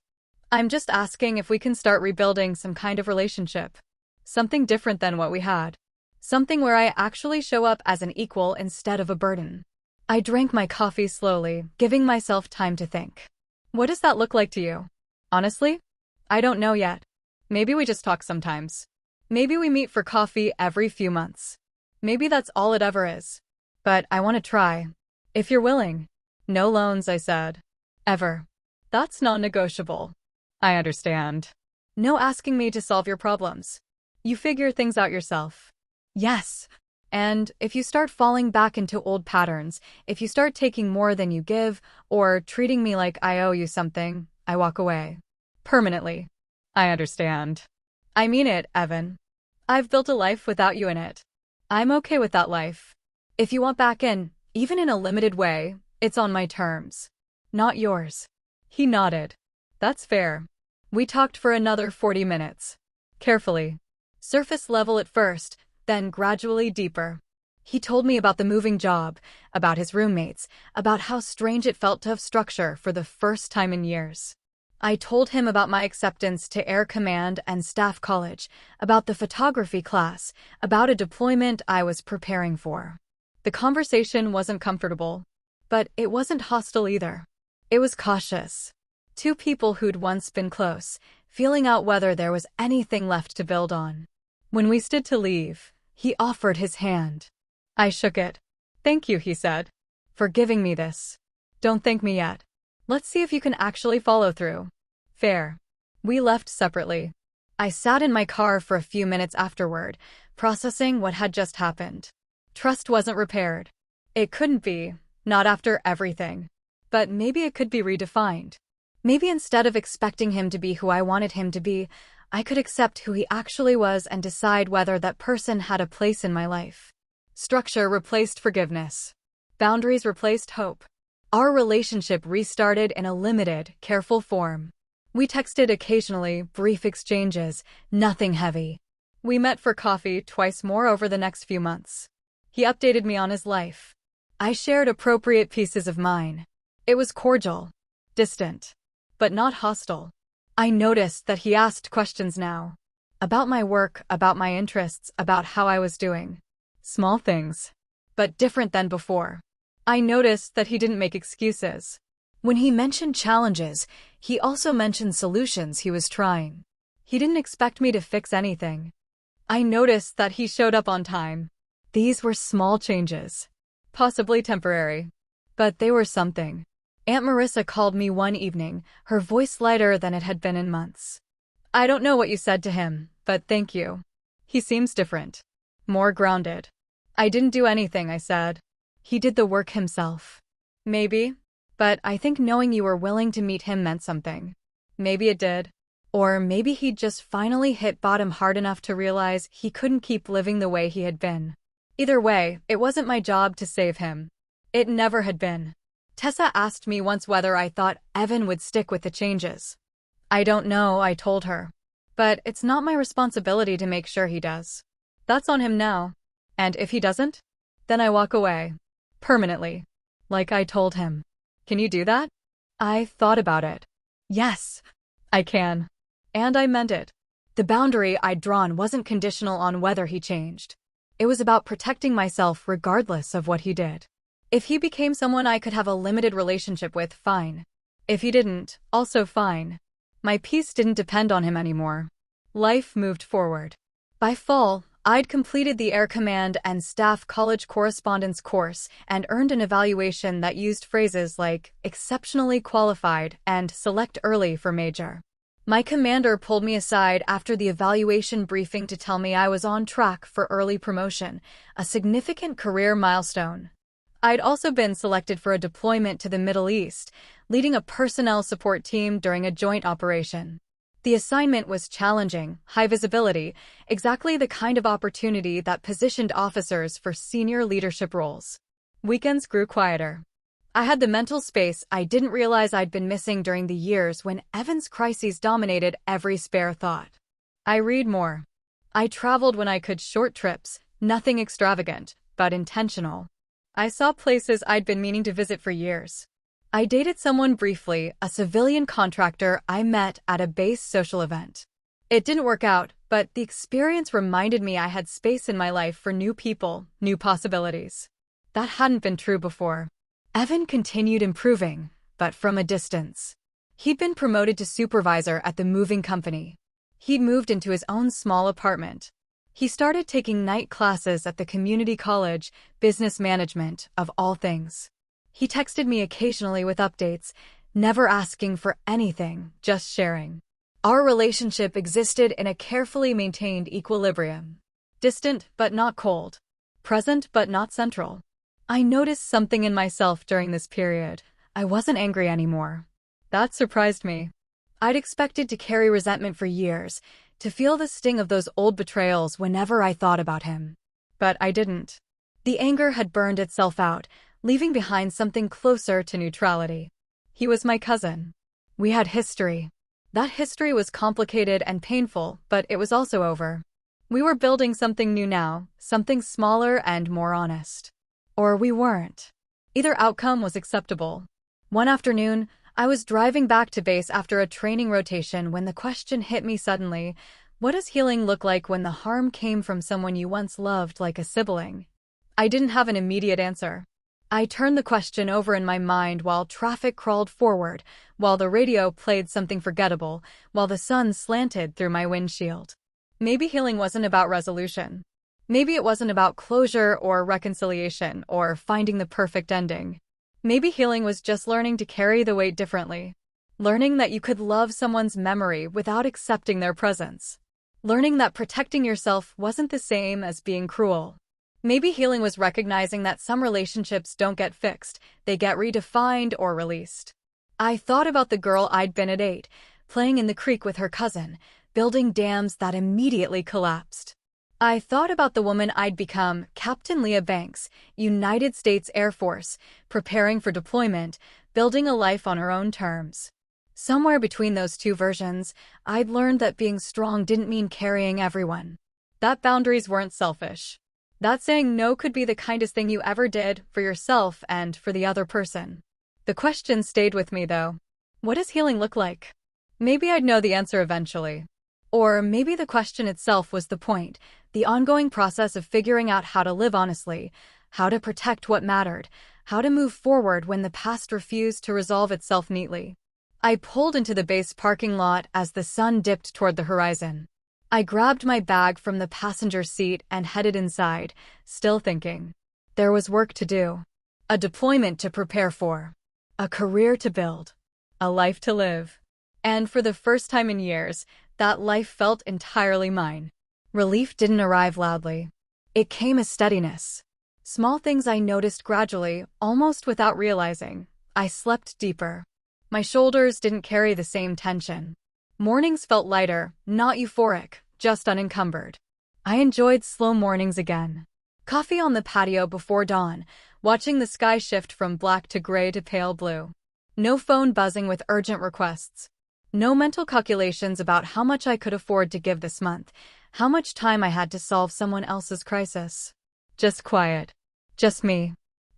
I'm just asking if we can start rebuilding some kind of relationship. Something different than what we had. Something where I actually show up as an equal instead of a burden." I drank my coffee slowly, giving myself time to think. "What does that look like to you?" "Honestly, I don't know yet. Maybe we just talk sometimes. Maybe we meet for coffee every few months. Maybe that's all it ever is. But I want to try. If you're willing." "No loans," I said. "Ever." "That's non-negotiable." "I understand." "No asking me to solve your problems. You figure things out yourself." "Yes. And if you start falling back into old patterns, if you start taking more than you give, or treating me like I owe you something, I walk away. Permanently." "I understand." "I mean it, Evan. I've built a life without you in it. I'm okay with that life. If you want back in, even in a limited way, it's on my terms. Not yours." He nodded. "That's fair." We talked for another 40 minutes. Carefully. Surface level at first, then gradually deeper. He told me about the moving job, about his roommates, about how strange it felt to have structure for the first time in years. I told him about my acceptance to Air Command and Staff College, about the photography class, about a deployment I was preparing for. The conversation wasn't comfortable, but it wasn't hostile either. It was cautious. 2 people who'd once been close, feeling out whether there was anything left to build on. When we stood to leave, he offered his hand. I shook it. "Thank you," he said, "for giving me this. Don't thank me yet. Let's see if you can actually follow through." Fair. We left separately. I sat in my car for a few minutes afterward, processing what had just happened. Trust wasn't repaired. It couldn't be, not after everything. But maybe it could be redefined. Maybe instead of expecting him to be who I wanted him to be, I could accept who he actually was and decide whether that person had a place in my life. Structure replaced forgiveness. Boundaries replaced hope. Our relationship restarted in a limited, careful form. We texted occasionally, brief exchanges, nothing heavy. We met for coffee twice more over the next few months. He updated me on his life. I shared appropriate pieces of mine. It was cordial, distant, but not hostile. I noticed that he asked questions now. About my work, about my interests, about how I was doing. Small things, but different than before. I noticed that he didn't make excuses. When he mentioned challenges, he also mentioned solutions he was trying. He didn't expect me to fix anything. I noticed that he showed up on time. These were small changes. Possibly temporary. But they were something. Aunt Marissa called me one evening, her voice lighter than it had been in months. "I don't know what you said to him, but thank you. He seems different. More grounded." "I didn't do anything," I said. "He did the work himself." "Maybe. But I think knowing you were willing to meet him meant something." "Maybe it did. Or maybe he'd just finally hit bottom hard enough to realize he couldn't keep living the way he had been. Either way, it wasn't my job to save him. It never had been. Tessa asked me once whether I thought Evan would stick with the changes. I don't know, I told her. But it's not my responsibility to make sure he does. That's on him now. And if he doesn't, then I walk away. Permanently. Like I told him. Can you do that? I thought about it. Yes, I can. And I meant it. The boundary I'd drawn wasn't conditional on whether he changed. It was about protecting myself regardless of what he did. If he became someone I could have a limited relationship with, fine. If he didn't, also fine. My peace didn't depend on him anymore. Life moved forward. By fall, I'd completed the Air Command and Staff College Correspondence course and earned an evaluation that used phrases like exceptionally qualified and select early for major. My commander pulled me aside after the evaluation briefing to tell me I was on track for early promotion, a significant career milestone. I'd also been selected for a deployment to the Middle East, leading a personnel support team during a joint operation. The assignment was challenging, high visibility, exactly the kind of opportunity that positioned officers for senior leadership roles. Weekends grew quieter. I had the mental space I didn't realize I'd been missing during the years when Evan's crises dominated every spare thought. I read more. I traveled when I could, short trips, nothing extravagant, but intentional. I saw places I'd been meaning to visit for years. I dated someone briefly, a civilian contractor I met at a base social event. It didn't work out, but the experience reminded me I had space in my life for new people, new possibilities. That hadn't been true before. Evan continued improving, but from a distance. He'd been promoted to supervisor at the moving company. He'd moved into his own small apartment. He started taking night classes at the community college, business management, of all things. He texted me occasionally with updates, never asking for anything, just sharing. Our relationship existed in a carefully maintained equilibrium. Distant but not cold. Present but not central. I noticed something in myself during this period. I wasn't angry anymore. That surprised me. I'd expected to carry resentment for years, to feel the sting of those old betrayals whenever I thought about him. But I didn't. The anger had burned itself out, leaving behind something closer to neutrality. He was my cousin. We had history. That history was complicated and painful, but it was also over. We were building something new now, something smaller and more honest. Or we weren't. Either outcome was acceptable. One afternoon, I was driving back to base after a training rotation when the question hit me suddenly: what does healing look like when the harm came from someone you once loved like a sibling? I didn't have an immediate answer. I turned the question over in my mind while traffic crawled forward, while the radio played something forgettable, while the sun slanted through my windshield. Maybe healing wasn't about resolution. Maybe it wasn't about closure or reconciliation or finding the perfect ending. Maybe healing was just learning to carry the weight differently. Learning that you could love someone's memory without accepting their presence. Learning that protecting yourself wasn't the same as being cruel. Maybe healing was recognizing that some relationships don't get fixed, they get redefined or released. I thought about the girl I'd been at 8, playing in the creek with her cousin, building dams that immediately collapsed. I thought about the woman I'd become, Captain Leah Banks, United States Air Force, preparing for deployment, building a life on her own terms. Somewhere between those two versions, I'd learned that being strong didn't mean carrying everyone. That boundaries weren't selfish. That saying no could be the kindest thing you ever did for yourself and for the other person. The question stayed with me, though. What does healing look like? Maybe I'd know the answer eventually. Or maybe the question itself was the point, the ongoing process of figuring out how to live honestly, how to protect what mattered, how to move forward when the past refused to resolve itself neatly. I pulled into the base parking lot as the sun dipped toward the horizon. I grabbed my bag from the passenger seat and headed inside, still thinking. There was work to do. A deployment to prepare for. A career to build. A life to live. And for the first time in years, that life felt entirely mine. Relief didn't arrive loudly. It came as steadiness. Small things I noticed gradually, almost without realizing. I slept deeper. My shoulders didn't carry the same tension. Mornings felt lighter, not euphoric, just unencumbered. I enjoyed slow mornings again. Coffee on the patio before dawn, watching the sky shift from black to gray to pale blue. No phone buzzing with urgent requests. No mental calculations about how much I could afford to give this month, how much time I had to solve someone else's crisis. Just quiet. Just me.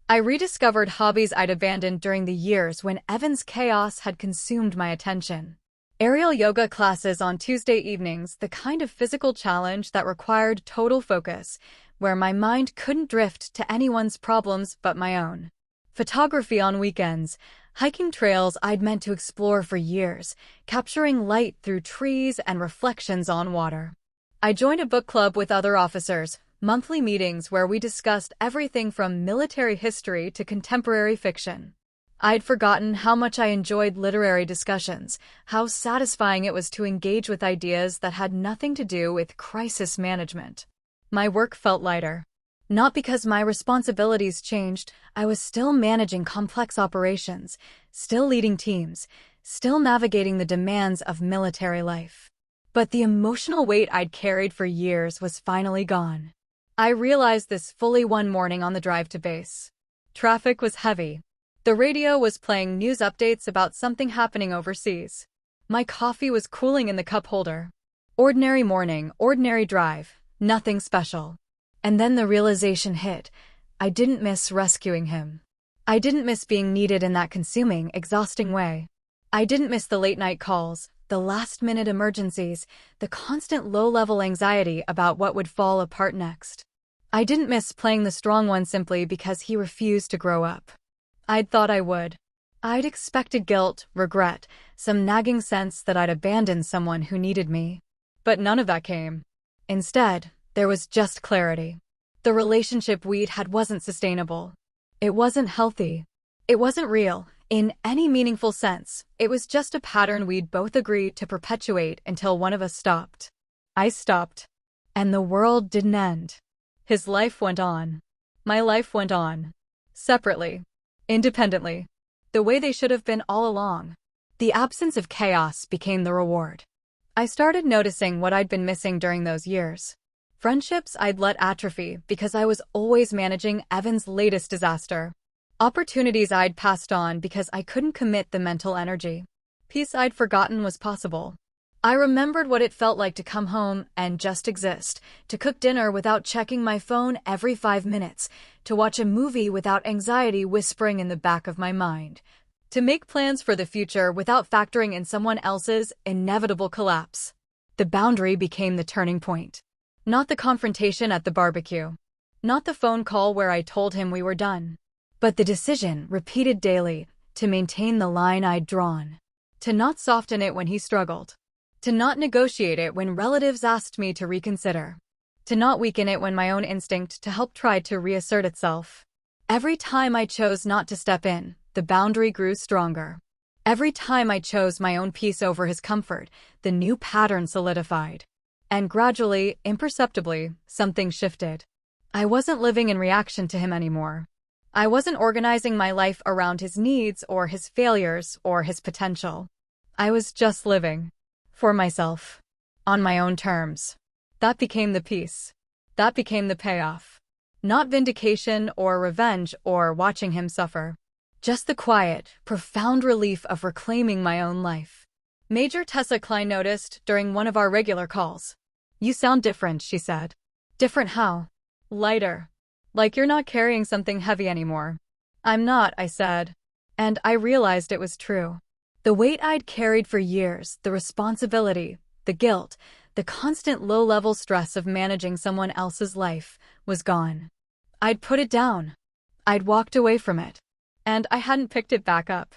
I rediscovered hobbies I'd abandoned during the years when Evan's chaos had consumed my attention. Aerial yoga classes on Tuesday evenings, the kind of physical challenge that required total focus, where my mind couldn't drift to anyone's problems but my own. Photography on weekends, hiking trails I'd meant to explore for years, capturing light through trees and reflections on water. I joined a book club with other officers, monthly meetings where we discussed everything from military history to contemporary fiction. I'd forgotten how much I enjoyed literary discussions, how satisfying it was to engage with ideas that had nothing to do with crisis management. My work felt lighter. Not because my responsibilities changed, I was still managing complex operations, still leading teams, still navigating the demands of military life. But the emotional weight I'd carried for years was finally gone. I realized this fully one morning on the drive to base. Traffic was heavy. The radio was playing news updates about something happening overseas. My coffee was cooling in the cup holder. Ordinary morning, ordinary drive, nothing special. And then the realization hit. I didn't miss rescuing him. I didn't miss being needed in that consuming, exhausting way. I didn't miss the late-night calls, the last-minute emergencies, the constant low-level anxiety about what would fall apart next. I didn't miss playing the strong one simply because he refused to grow up. I'd thought I would. I'd expected guilt, regret, some nagging sense that I'd abandoned someone who needed me. But none of that came. Instead, there was just clarity. The relationship we'd had wasn't sustainable. It wasn't healthy. It wasn't real, in any meaningful sense. It was just a pattern we'd both agreed to perpetuate until one of us stopped. I stopped. And the world didn't end. His life went on. My life went on. Separately. Independently. The way they should have been all along. The absence of chaos became the reward. I started noticing what I'd been missing during those years. Friendships I'd let atrophy because I was always managing Evan's latest disaster. Opportunities I'd passed on because I couldn't commit the mental energy. Peace I'd forgotten was possible. I remembered what it felt like to come home and just exist, to cook dinner without checking my phone every 5 minutes, to watch a movie without anxiety whispering in the back of my mind, to make plans for the future without factoring in someone else's inevitable collapse. The boundary became the turning point. Not the confrontation at the barbecue. Not the phone call where I told him we were done. But the decision, repeated daily, to maintain the line I'd drawn. To not soften it when he struggled. To not negotiate it when relatives asked me to reconsider. To not weaken it when my own instinct to help tried to reassert itself. Every time I chose not to step in, the boundary grew stronger. Every time I chose my own peace over his comfort, the new pattern solidified. And gradually, imperceptibly, something shifted. I wasn't living in reaction to him anymore. I wasn't organizing my life around his needs or his failures or his potential. I was just living. For myself. On my own terms. That became the peace. That became the payoff. Not vindication or revenge or watching him suffer. Just the quiet, profound relief of reclaiming my own life. Major Tessa Klein noticed during one of our regular calls. "You sound different," she said. "Different how?" "Lighter. Like you're not carrying something heavy anymore." "I'm not," I said. And I realized it was true. The weight I'd carried for years, the responsibility, the guilt, the constant low-level stress of managing someone else's life, was gone. I'd put it down. I'd walked away from it. And I hadn't picked it back up.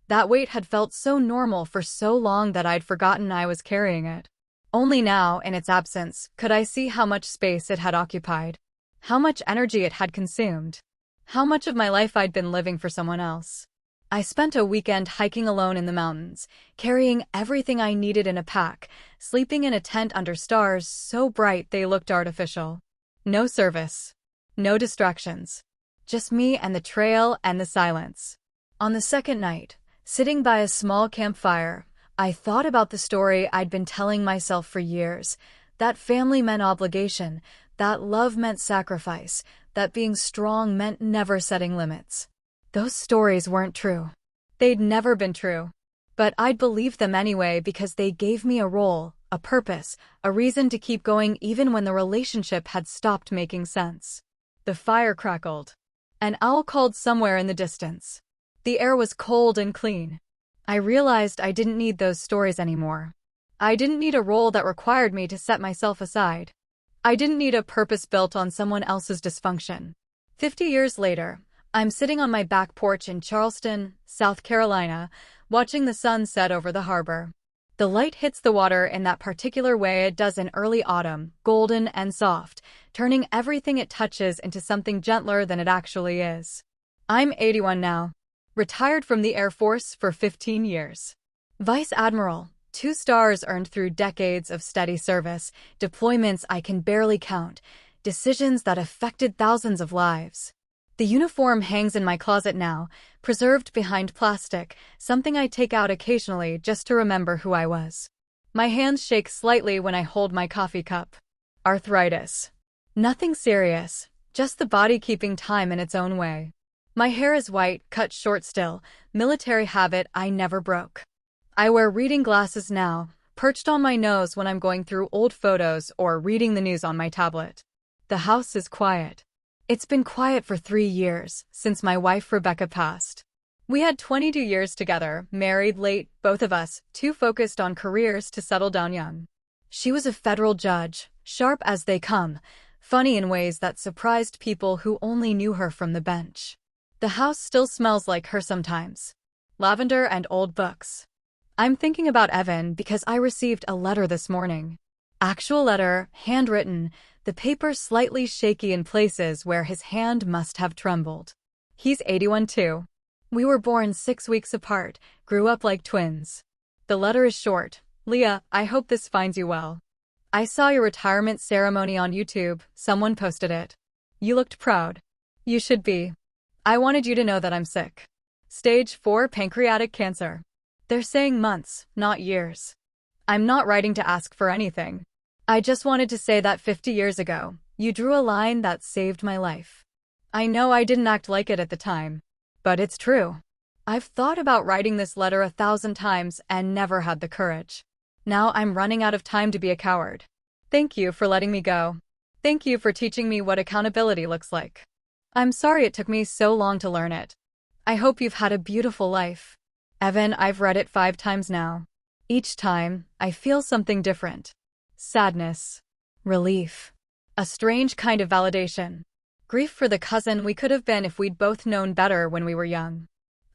That weight had felt so normal for so long that I'd forgotten I was carrying it. Only now, in its absence, could I see how much space it had occupied. How much energy it had consumed. How much of my life I'd been living for someone else. I spent a weekend hiking alone in the mountains, carrying everything I needed in a pack, sleeping in a tent under stars so bright they looked artificial. No service. No distractions. Just me and the trail and the silence. On the second night, sitting by a small campfire, I thought about the story I'd been telling myself for years, that family meant obligation, that love meant sacrifice, that being strong meant never setting limits. Those stories weren't true. They'd never been true. But I'd believe them anyway because they gave me a role, a purpose, a reason to keep going even when the relationship had stopped making sense. The fire crackled. An owl called somewhere in the distance. The air was cold and clean. I realized I didn't need those stories anymore. I didn't need a role that required me to set myself aside. I didn't need a purpose built on someone else's dysfunction. 50 years later, I'm sitting on my back porch in Charleston, South Carolina, watching the sun set over the harbor. The light hits the water in that particular way it does in early autumn, golden and soft, turning everything it touches into something gentler than it actually is. I'm 81 now. Retired from the Air Force for 15 years. Vice Admiral, 2 stars earned through decades of steady service, deployments I can barely count, decisions that affected thousands of lives. The uniform hangs in my closet now, preserved behind plastic, something I take out occasionally just to remember who I was. My hands shake slightly when I hold my coffee cup. Arthritis. Nothing serious, just the body keeping time in its own way. My hair is white, cut short still, military habit I never broke. I wear reading glasses now, perched on my nose when I'm going through old photos or reading the news on my tablet. The house is quiet. It's been quiet for 3 years, since my wife Rebecca passed. We had 22 years together, married late, both of us, too focused on careers to settle down young. She was a federal judge, sharp as they come, funny in ways that surprised people who only knew her from the bench. The house still smells like her sometimes. Lavender and old books. I'm thinking about Evan because I received a letter this morning. Actual letter, handwritten, the paper slightly shaky in places where his hand must have trembled. He's 81 too. We were born 6 weeks apart, grew up like twins. The letter is short. Leah, I hope this finds you well. I saw your retirement ceremony on YouTube, someone posted it. You looked proud. You should be. I wanted you to know that I'm sick. Stage 4 pancreatic cancer. They're saying months, not years. I'm not writing to ask for anything. I just wanted to say that 50 years ago, you drew a line that saved my life. I know I didn't act like it at the time, but it's true. I've thought about writing this letter 1,000 times and never had the courage. Now I'm running out of time to be a coward. Thank you for letting me go. Thank you for teaching me what accountability looks like. I'm sorry it took me so long to learn it. I hope you've had a beautiful life. Evan, I've read it 5 times now. Each time, I feel something different. Sadness. Relief. A strange kind of validation. Grief for the cousin we could have been if we'd both known better when we were young.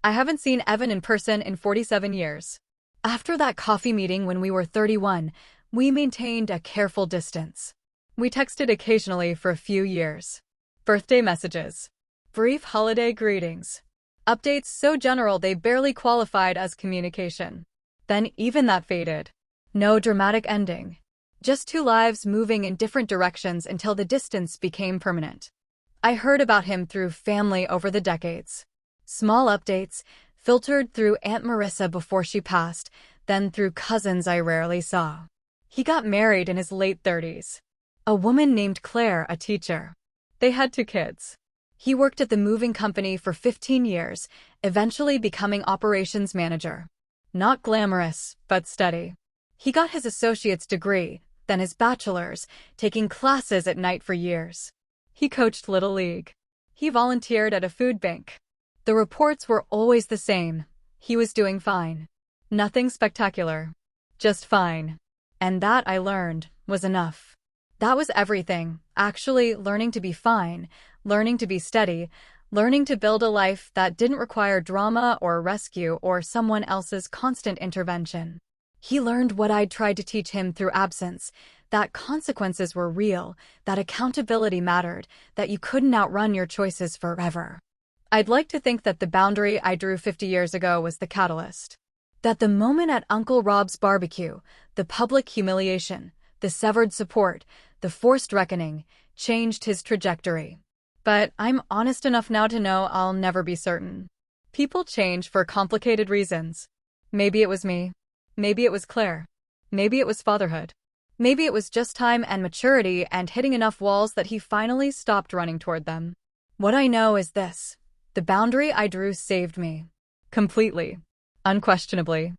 I haven't seen Evan in person in 47 years. After that coffee meeting when we were 31, we maintained a careful distance. We texted occasionally for a few years. Birthday messages. Brief holiday greetings. Updates so general they barely qualified as communication. Then even that faded. No dramatic ending. Just 2 lives moving in different directions until the distance became permanent. I heard about him through family over the decades. Small updates, filtered through Aunt Marissa before she passed, then through cousins I rarely saw. He got married in his late 30s. A woman named Claire, a teacher. They had 2 kids. He worked at the moving company for 15 years, eventually becoming operations manager. Not glamorous, but steady. He got his associate's degree, then his bachelor's, taking classes at night for years. He coached Little League. He volunteered at a food bank. The reports were always the same. He was doing fine. Nothing spectacular. Just fine. And that, I learned, was enough. That was everything, actually learning to be fine, learning to be steady, learning to build a life that didn't require drama or rescue or someone else's constant intervention. He learned what I'd tried to teach him through absence, that consequences were real, that accountability mattered, that you couldn't outrun your choices forever. I'd like to think that the boundary I drew 50 years ago was the catalyst. That the moment at Uncle Rob's barbecue, the public humiliation, the severed support, the forced reckoning, changed his trajectory. But I'm honest enough now to know I'll never be certain. People change for complicated reasons. Maybe it was me. Maybe it was Claire. Maybe it was fatherhood. Maybe it was just time and maturity and hitting enough walls that he finally stopped running toward them. What I know is this. The boundary I drew saved me. Completely. Unquestionably.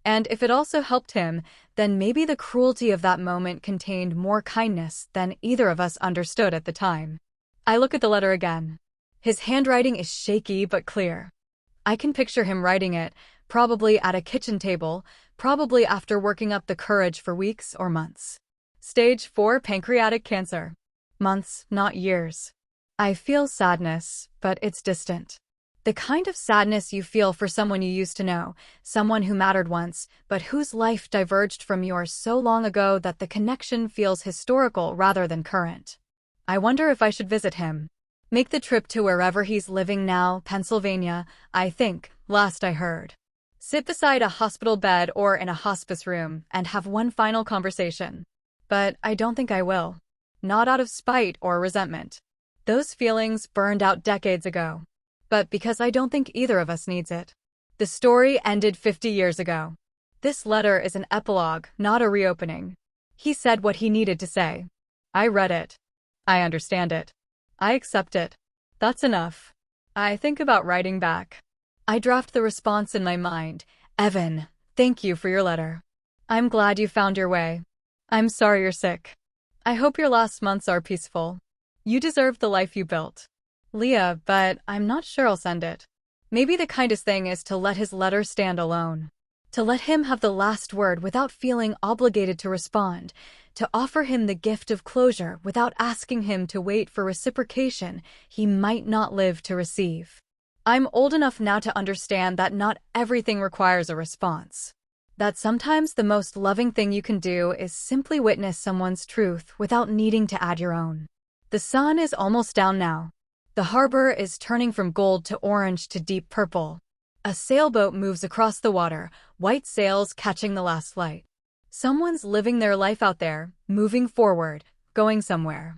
And if it also helped him, then maybe the cruelty of that moment contained more kindness than either of us understood at the time. I look at the letter again. His handwriting is shaky but clear. I can picture him writing it, probably at a kitchen table, probably after working up the courage for weeks or months. Stage 4 pancreatic cancer. Months, not years. I feel sadness, but it's distant. The kind of sadness you feel for someone you used to know, someone who mattered once, but whose life diverged from yours so long ago that the connection feels historical rather than current. I wonder if I should visit him. Make the trip to wherever he's living now, Pennsylvania, I think, last I heard. Sit beside a hospital bed or in a hospice room and have one final conversation. But I don't think I will. Not out of spite or resentment. Those feelings burned out decades ago. But because I don't think either of us needs it. The story ended 50 years ago. This letter is an epilogue, not a reopening. He said what he needed to say. I read it. I understand it. I accept it. That's enough. I think about writing back. I draft the response in my mind. Evan, thank you for your letter. I'm glad you found your way. I'm sorry you're sick. I hope your last months are peaceful. You deserve the life you built. Leah, but I'm not sure I'll send it. Maybe the kindest thing is to let his letter stand alone. To let him have the last word without feeling obligated to respond. To offer him the gift of closure without asking him to wait for reciprocation he might not live to receive. I'm old enough now to understand that not everything requires a response. That sometimes the most loving thing you can do is simply witness someone's truth without needing to add your own. The sun is almost down now. The harbor is turning from gold to orange to deep purple. A sailboat moves across the water, white sails catching the last light. Someone's living their life out there, moving forward, going somewhere.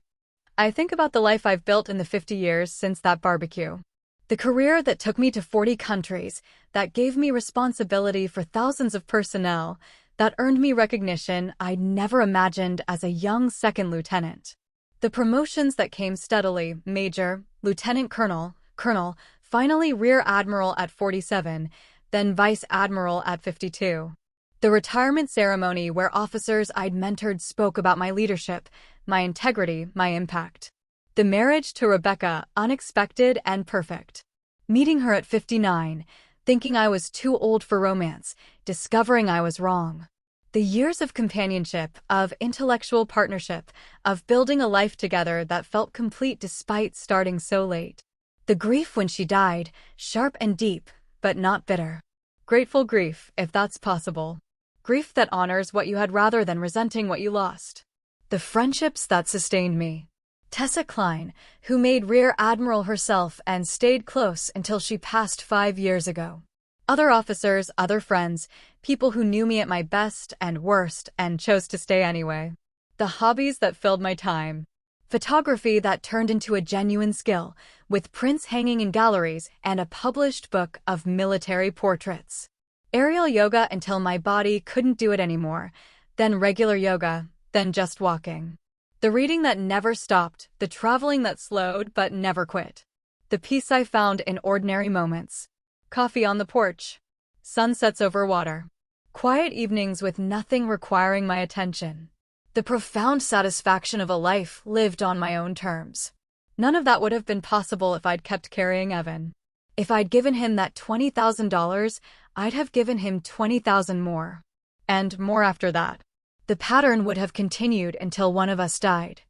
I think about the life I've built in the 50 years since that barbecue. The career that took me to 40 countries, that gave me responsibility for thousands of personnel, that earned me recognition I'd never imagined as a young second lieutenant. The promotions that came steadily, major, lieutenant colonel, finally rear admiral at 47, then vice admiral at 52. The retirement ceremony where officers I'd mentored spoke about my leadership, my integrity, my impact. The marriage to Rebecca, unexpected and perfect. Meeting her at 59, thinking I was too old for romance, discovering I was wrong. The years of companionship, of intellectual partnership, of building a life together that felt complete despite starting so late. The grief when she died, sharp and deep, but not bitter. Grateful grief, if that's possible. Grief that honors what you had rather than resenting what you lost. The friendships that sustained me. Tessa Klein, who made Rear Admiral herself and stayed close until she passed 5 years ago. Other officers, other friends, people who knew me at my best and worst and chose to stay anyway. The hobbies that filled my time. Photography that turned into a genuine skill, with prints hanging in galleries and a published book of military portraits. Aerial yoga until my body couldn't do it anymore, then regular yoga, then just walking. The reading that never stopped, the traveling that slowed but never quit. The peace I found in ordinary moments. Coffee on the porch. Sunsets over water. Quiet evenings with nothing requiring my attention. The profound satisfaction of a life lived on my own terms. None of that would have been possible if I'd kept carrying Evan. If I'd given him that $20,000, I'd have given him 20,000 more. And more after that. The pattern would have continued until one of us died.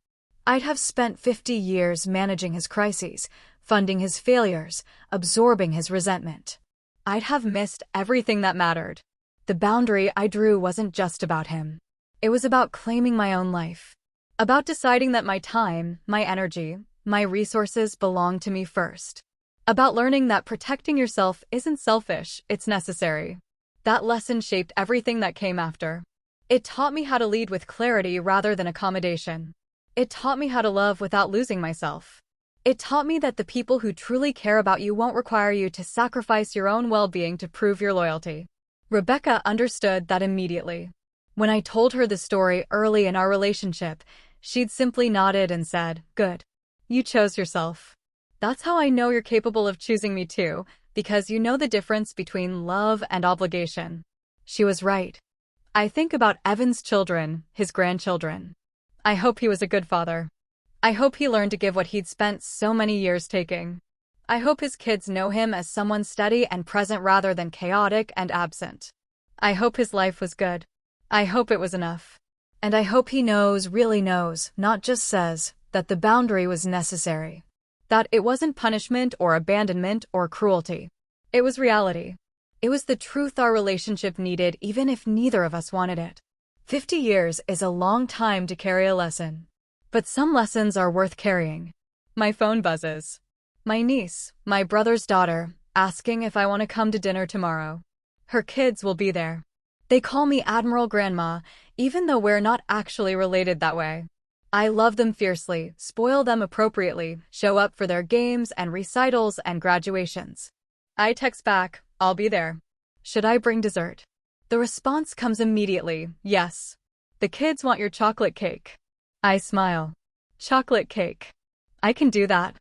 I'd have spent 50 years managing his crises, funding his failures, absorbing his resentment. I'd have missed everything that mattered. The boundary I drew wasn't just about him. It was about claiming my own life. About deciding that my time, my energy, my resources belonged to me first. About learning that protecting yourself isn't selfish, it's necessary. That lesson shaped everything that came after. It taught me how to lead with clarity rather than accommodation. It taught me how to love without losing myself. It taught me that the people who truly care about you won't require you to sacrifice your own well-being to prove your loyalty. Rebecca understood that immediately. When I told her the story early in our relationship, she'd simply nodded and said, "Good. You chose yourself." That's how I know you're capable of choosing me too, because you know the difference between love and obligation. She was right. I think about Evan's children, his grandchildren. I hope he was a good father. I hope he learned to give what he'd spent so many years taking. I hope his kids know him as someone steady and present rather than chaotic and absent. I hope his life was good. I hope it was enough. And I hope he knows, really knows, not just says, that the boundary was necessary. That it wasn't punishment or abandonment or cruelty. It was reality. It was the truth our relationship needed even if neither of us wanted it. 50 years is a long time to carry a lesson. But some lessons are worth carrying. My phone buzzes. My niece, my brother's daughter, asking if I want to come to dinner tomorrow. Her kids will be there. They call me Admiral Grandma, even though we're not actually related that way. I love them fiercely, spoil them appropriately, show up for their games and recitals and graduations. I text back, I'll be there. Should I bring dessert? The response comes immediately, yes. The kids want your chocolate cake. I smile. Chocolate cake. I can do that.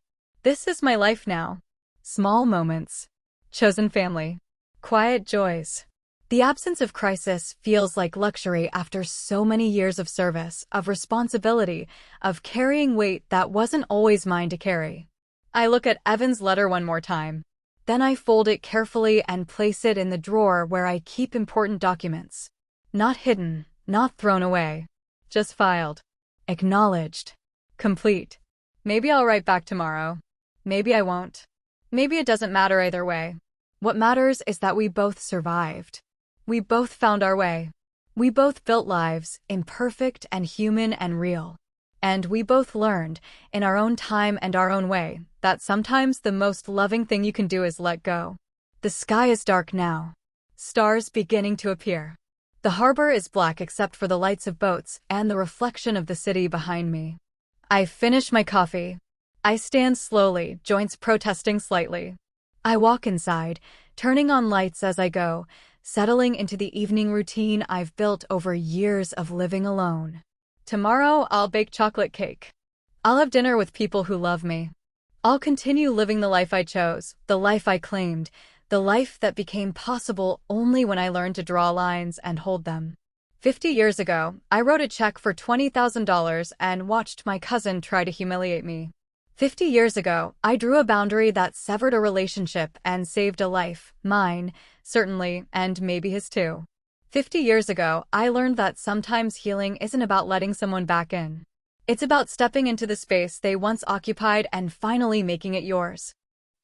This is my life now. Small moments. Chosen family. Quiet joys. The absence of crisis feels like luxury after so many years of service, of responsibility, of carrying weight that wasn't always mine to carry. I look at Evan's letter one more time. Then I fold it carefully and place it in the drawer where I keep important documents. Not hidden, not thrown away. Just filed. Acknowledged. Complete. Maybe I'll write back tomorrow. Maybe I won't. Maybe it doesn't matter either way. What matters is that we both survived. We both found our way. We both built lives, imperfect and human and real. And we both learned, in our own time and our own way, that sometimes the most loving thing you can do is let go. The sky is dark now. Stars beginning to appear. The harbor is black except for the lights of boats and the reflection of the city behind me. I finish my coffee. I stand slowly, joints protesting slightly. I walk inside, turning on lights as I go, settling into the evening routine I've built over years of living alone. Tomorrow, I'll bake chocolate cake. I'll have dinner with people who love me. I'll continue living the life I chose, the life I claimed, the life that became possible only when I learned to draw lines and hold them. 50 years ago, I wrote a check for $20,000 and watched my cousin try to humiliate me. 50 years ago, I drew a boundary that severed a relationship and saved a life, mine, certainly, and maybe his too. 50 years ago, I learned that sometimes healing isn't about letting someone back in. It's about stepping into the space they once occupied and finally making it yours.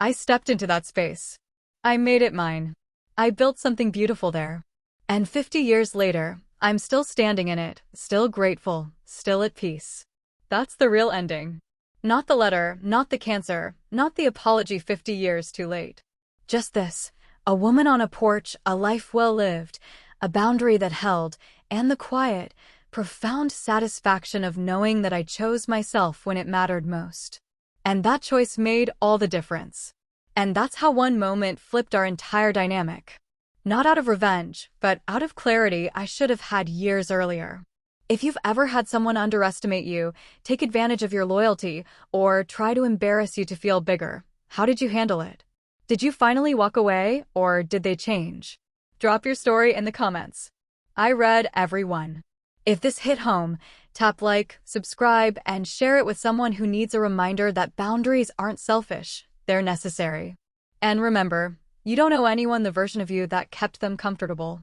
I stepped into that space. I made it mine. I built something beautiful there. And 50 years later, I'm still standing in it, still grateful, still at peace. That's the real ending. Not the letter, not the cancer, not the apology 50 years too late. Just this, a woman on a porch, a life well lived, a boundary that held, and the quiet, profound satisfaction of knowing that I chose myself when it mattered most. And that choice made all the difference. And that's how one moment flipped our entire dynamic. Not out of revenge, but out of clarity I should have had years earlier. If you've ever had someone underestimate you, take advantage of your loyalty, or try to embarrass you to feel bigger, how did you handle it? Did you finally walk away, or did they change? Drop your story in the comments. I read every one. If this hit home, tap like, subscribe, and share it with someone who needs a reminder that boundaries aren't selfish, they're necessary. And remember, you don't owe anyone the version of you that kept them comfortable.